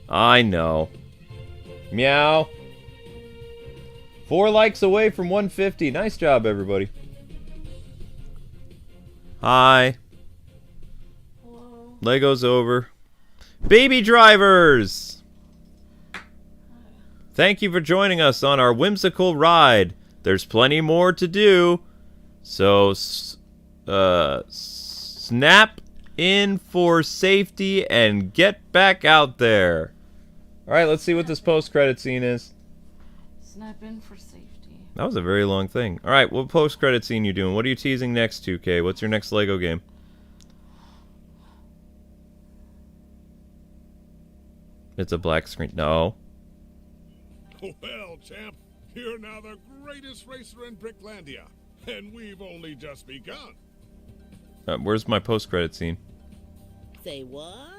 I know. Meow. 4 likes away from 150. Nice job, everybody. Hi. Hello. Lego's over. Baby drivers! Thank you for joining us on our whimsical ride. There's plenty more to do. So, snap in for safety and get back out there. Alright, let's see what this post-credit scene is. Snap in for safety. That was a very long thing. Alright, what post-credit scene you doing? What are you teasing next, 2K? What's your next LEGO game? It's a black screen. No. Well, champ, you're now the greatest racer in Bricklandia, and we've only just begun. Where's my post-credit scene? Say what?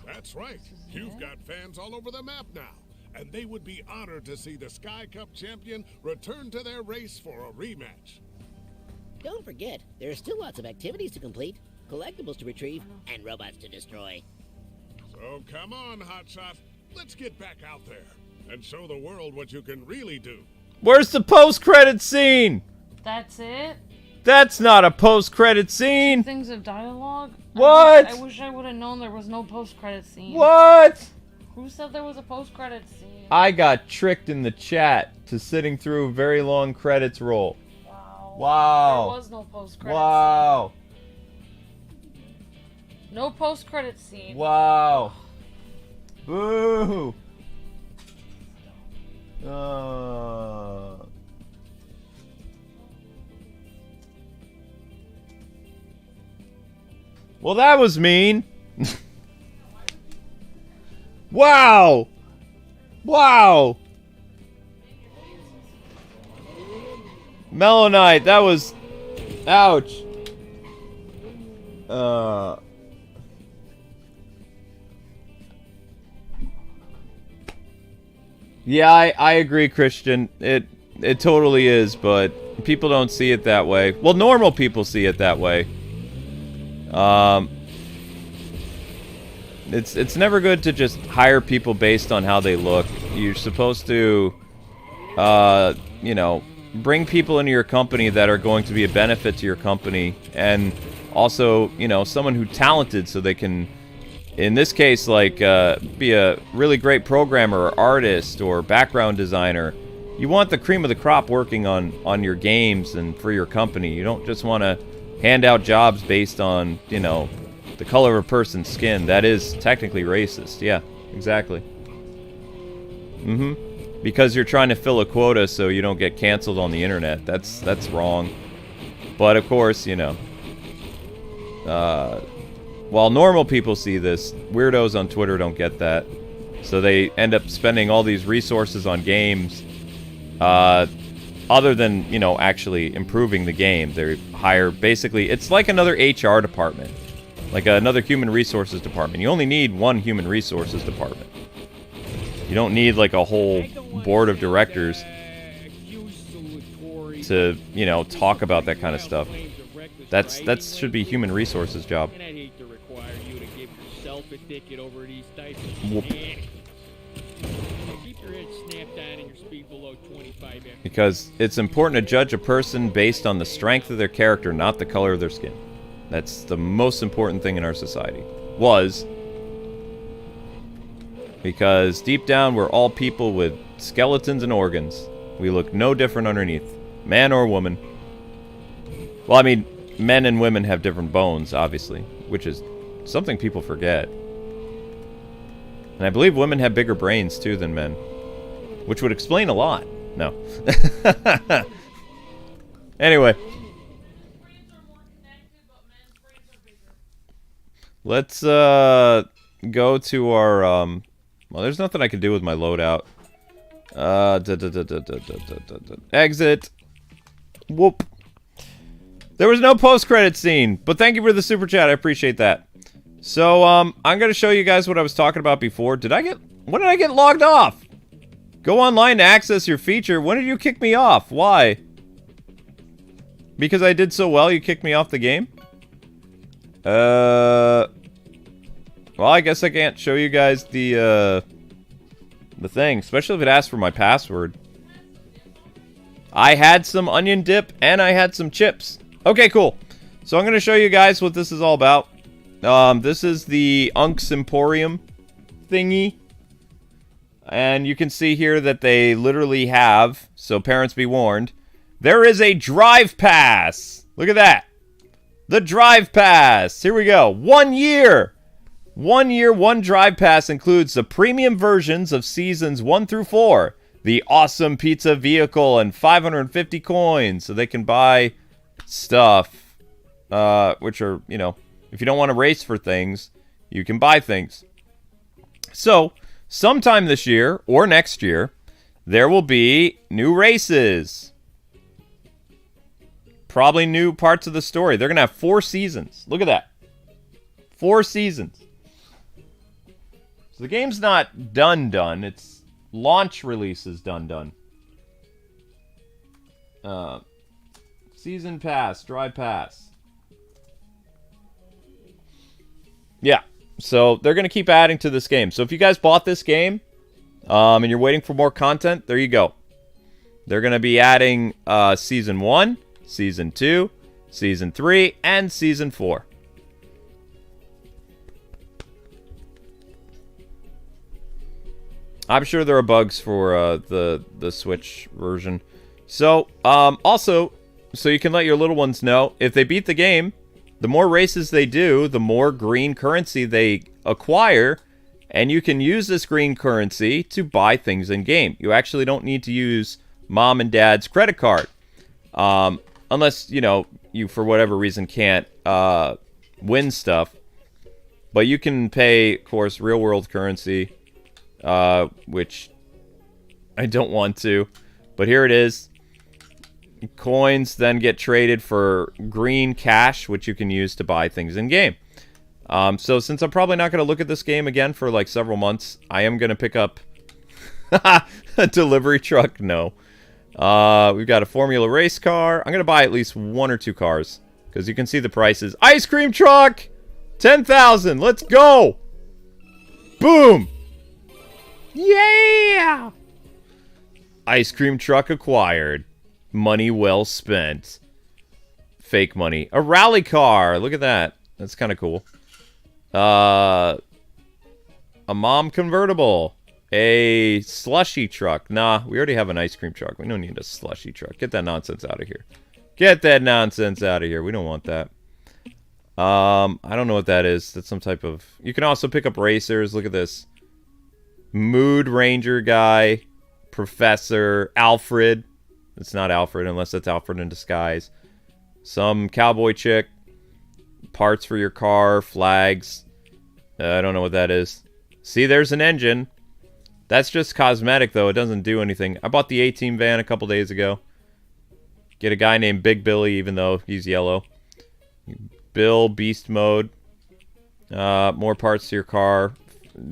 That's right. You've got fans all over the map now, and they would be honored to see the Sky Cup champion return to their race for a rematch. Don't forget, there are still lots of activities to complete, collectibles to retrieve, and robots to destroy. So come on, Hotshot. Let's get back out there and show the world what you can really do. Where's the post-credit scene? That's it? That's not a post-credit scene! Things of dialogue? What? I wish I would have known there was no post-credit scene. What? Who said there was a post-credit scene? I got tricked in the chat to sitting through a very long credits roll. Wow. Wow. There was no post-credit Wow. scene. No post-credit scene. Wow. Boo. Well, that was mean. Wow. Wow. Mellow Knight, that was... Ouch. Yeah, I agree, Christian. It totally is, but people don't see it that way. Well, normal people see it that way. It's never good to just hire people based on how they look. You're supposed to, you know, bring people into your company that are going to be a benefit to your company, and also, you know, someone who's talented so they can, in this case, like, be a really great programmer or artist or background designer. You want the cream of the crop working on your games and for your company. You don't just want to hand out jobs based on, you know, the color of a person's skin. That is technically racist. Yeah, exactly. Because you're trying to fill a quota so you don't get canceled on the internet. That's wrong. But of course, you know, while normal people see this, weirdos on Twitter don't get that. So they end up spending all these resources on games, other than, you know, actually improving the game. They hire, basically, it's like another HR department. Like another human resources department. You only need one human resources department. You don't need, like, a whole board of directors to, you know, talk about that kind of stuff. That should be human resources job. And I'd hate to require you to give yourself a ticket over these types of Whoop. shenanigans. Keep your head snapped on and your speed below 25 mph. Because it's important to judge a person based on the strength of their character, not the color of their skin. That's the most important thing in our society. Was. Because deep down, we're all people with skeletons and organs. We look no different underneath. Man or woman. Well, I mean, men and women have different bones, obviously. Which is something people forget. And I believe women have bigger brains, too, than men. Which would explain a lot. No. Anyway. Let's, go to our, well, there's nothing I can do with my loadout. Exit. Whoop. There was no post-credit scene, but thank you for the super chat. I appreciate that. So, I'm gonna show you guys what I was talking about before. When did I get logged off? Go online to access your feature. When did you kick me off? Why? Because I did so well, you kicked me off the game? Well, I guess I can't show you guys the thing, especially if it asks for my password. I had some onion dip, and I had some chips. Okay, cool. So I'm going to show you guys what this is all about. This is the Unks Emporium thingy. And you can see here that they literally have, so parents be warned, there is a drive pass. Look at that. The drive pass. Here we go. 1 year. 1 year, 1 drive pass includes the premium versions of seasons 1 through 4, the awesome pizza vehicle, and 550 coins, so they can buy stuff, which are, you know, if you don't want to race for things, you can buy things. So, sometime this year or next year, there will be new races. Probably new parts of the story. They're going to have 4 seasons. Look at that. 4 seasons. So the game's not done. It's launch releases done. Season pass, dry pass. Yeah. So they're going to keep adding to this game. So if you guys bought this game and you're waiting for more content, there you go. They're going to be adding Season 1, Season 2, Season 3, and Season 4. I'm sure there are bugs for the Switch version. So, also, so you can let your little ones know, if they beat the game, the more races they do, the more green currency they acquire, and you can use this green currency to buy things in-game. You actually don't need to use mom and dad's credit card. Unless, you know, you for whatever reason can't win stuff. But you can pay, of course, real-world currency, which I don't want to. But here it is. Coins then get traded for green cash, which you can use to buy things in-game. So since I'm probably not going to look at this game again for like several months, I am going to pick up a delivery truck. No. We've got a Formula race car. I'm going to buy at least 1 or 2 cars because you can see the prices. Ice cream truck! 10,000! Let's go! Boom! Yeah! Ice cream truck acquired. Money well spent. Fake money. A rally car! Look at that. That's kind of cool. A mom convertible. A slushy truck. Nah, we already have an ice cream truck. We don't need a slushy truck. Get that nonsense out of here. Get that nonsense out of here. We don't want that. I don't know what that is. That's some type of... You can also pick up racers. Look at this. Mood Ranger guy. Professor. Alfred. It's not Alfred unless it's Alfred in disguise. Some cowboy chick. Parts for your car. Flags. I don't know what that is. See, there's an engine. That's just cosmetic, though. It doesn't do anything. I bought the A-Team van a couple days ago. Get a guy named Big Billy, even though he's yellow. Bill, beast mode. More parts to your car.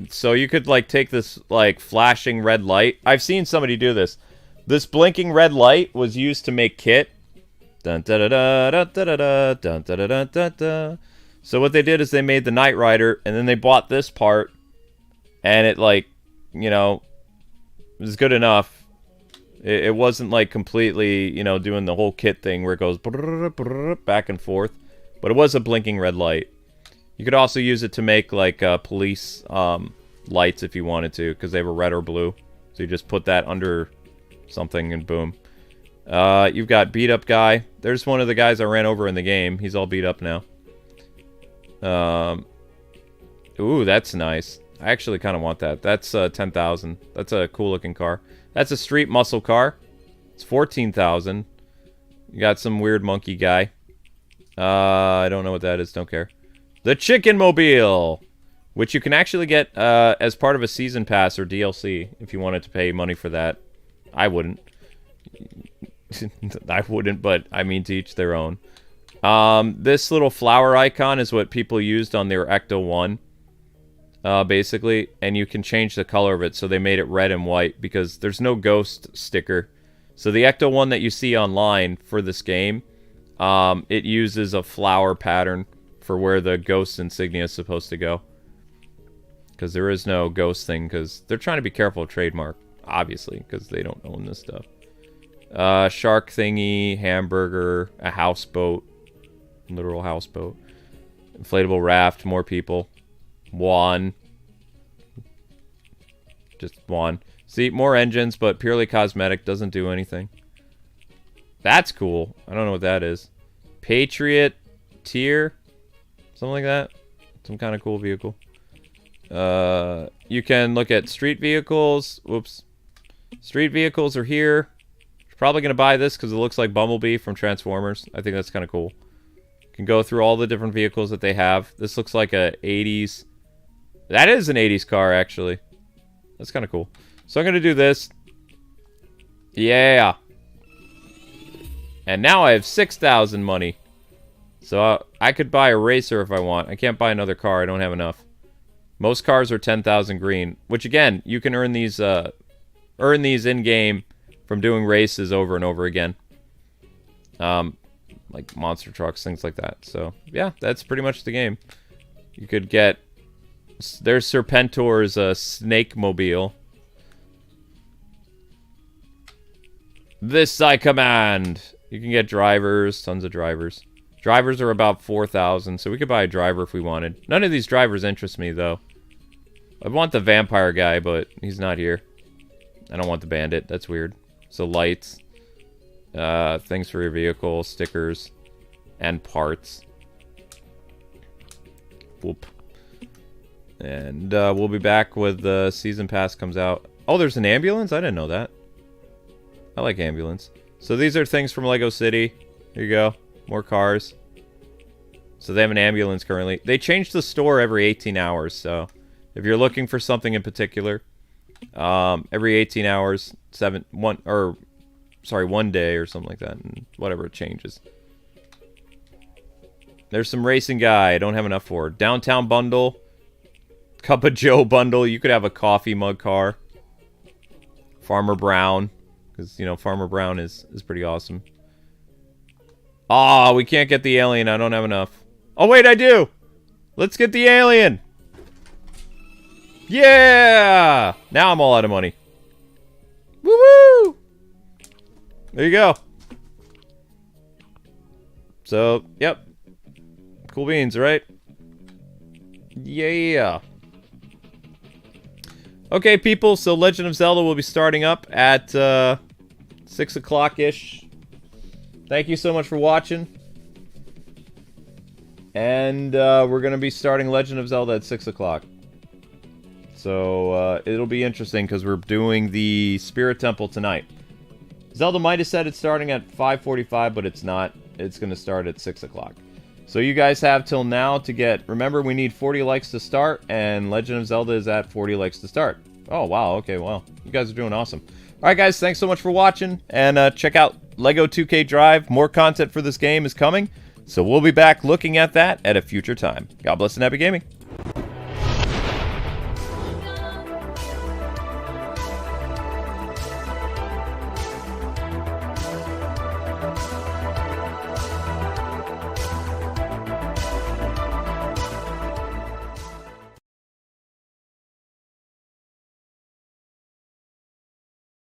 So you could, like, take this, like, flashing red light. I've seen somebody do this. This blinking red light was used to make kit. Dun da da da da da da dun da da da da da. So what they did is they made the Knight Rider, and then they bought this part, and it, like, you know, was good enough. It wasn't like completely, you know, doing the whole kit thing where it goes back and forth, but it was a blinking red light. You could also use it to make like police lights if you wanted to, because they were red or blue. So you just put that under something and boom. You've got beat up guy. There's one of the guys I ran over in the game. He's all beat up now. Ooh, that's nice. I actually kind of want that. That's 10,000. That's a cool looking car. That's a street muscle car. It's 14,000. You got some weird monkey guy. I don't know what that is. Don't care. The Chicken Mobile, which you can actually get as part of a season pass or DLC if you wanted to pay money for that. I wouldn't. I wouldn't, but I mean to each their own. This little flower icon is what people used on their Ecto 1. Basically, and you can change the color of it, so they made it red and white because there's no ghost sticker. So the Ecto 1 that you see online for this game, it uses a flower pattern for where the ghost insignia is supposed to go. Because there is no ghost thing, because they're trying to be careful of trademark, obviously, because they don't own this stuff. Shark thingy, hamburger, a houseboat, literal houseboat, inflatable raft, more people. One. Just one. See, more engines, but purely cosmetic. Doesn't do anything. That's cool. I don't know what that is. Patriot tier? Something like that. Some kind of cool vehicle. You can look at street vehicles. Whoops. Street vehicles are here. Probably going to buy this because it looks like Bumblebee from Transformers. I think that's kind of cool. Can go through all the different vehicles that they have. This looks like a 80s. That is an 80s car, actually. That's kind of cool. So I'm going to do this. Yeah. And now I have 6,000 money. So I could buy a racer if I want. I can't buy another car. I don't have enough. Most cars are 10,000 green. Which, again, you can earn these in-game from doing races over and over again. Like monster trucks, things like that. So, yeah, that's pretty much the game. You could get... There's Serpentor's Snake Mobile. This I command! You can get drivers, tons of drivers. Drivers are about 4,000, so we could buy a driver if we wanted. None of these drivers interest me, though. I want the vampire guy, but he's not here. I don't want the bandit. That's weird. So lights. Things for your vehicle, stickers, and parts. Whoop. And we'll be back with the season pass comes out. Oh, there's an ambulance? I didn't know that. I like ambulance. So these are things from Lego City. Here you go. More cars. So they have an ambulance currently. They change the store every 18 hours, so if you're looking for something in particular, every 18 hours, one day or something like that, and whatever it changes. There's some racing guy I don't have enough for. Downtown bundle. Cup of Joe bundle. You could have a coffee mug car. Farmer Brown. Because, you know, Farmer Brown is pretty awesome. Ah, we can't get the alien. I don't have enough. Oh, wait, I do! Let's get the alien! Yeah! Now I'm all out of money. Woo-woo! There you go. So, yep. Cool beans, right? Yeah. Okay, people, so Legend of Zelda will be starting up at 6 o'clock-ish. Thank you so much for watching. And we're going to be starting Legend of Zelda at 6 o'clock. So it'll be interesting because we're doing the Spirit Temple tonight. Zelda might have said it's starting at 5:45, but it's not. It's going to start at 6 o'clock. So you guys have till now to get... Remember, we need 40 likes to start, and Legend of Zelda is at 40 likes to start. Oh, wow. Okay, well, you guys are doing awesome. All right, guys, thanks so much for watching, and check out Lego 2K Drive. More content for this game is coming, so we'll be back looking at that at a future time. God bless and happy gaming.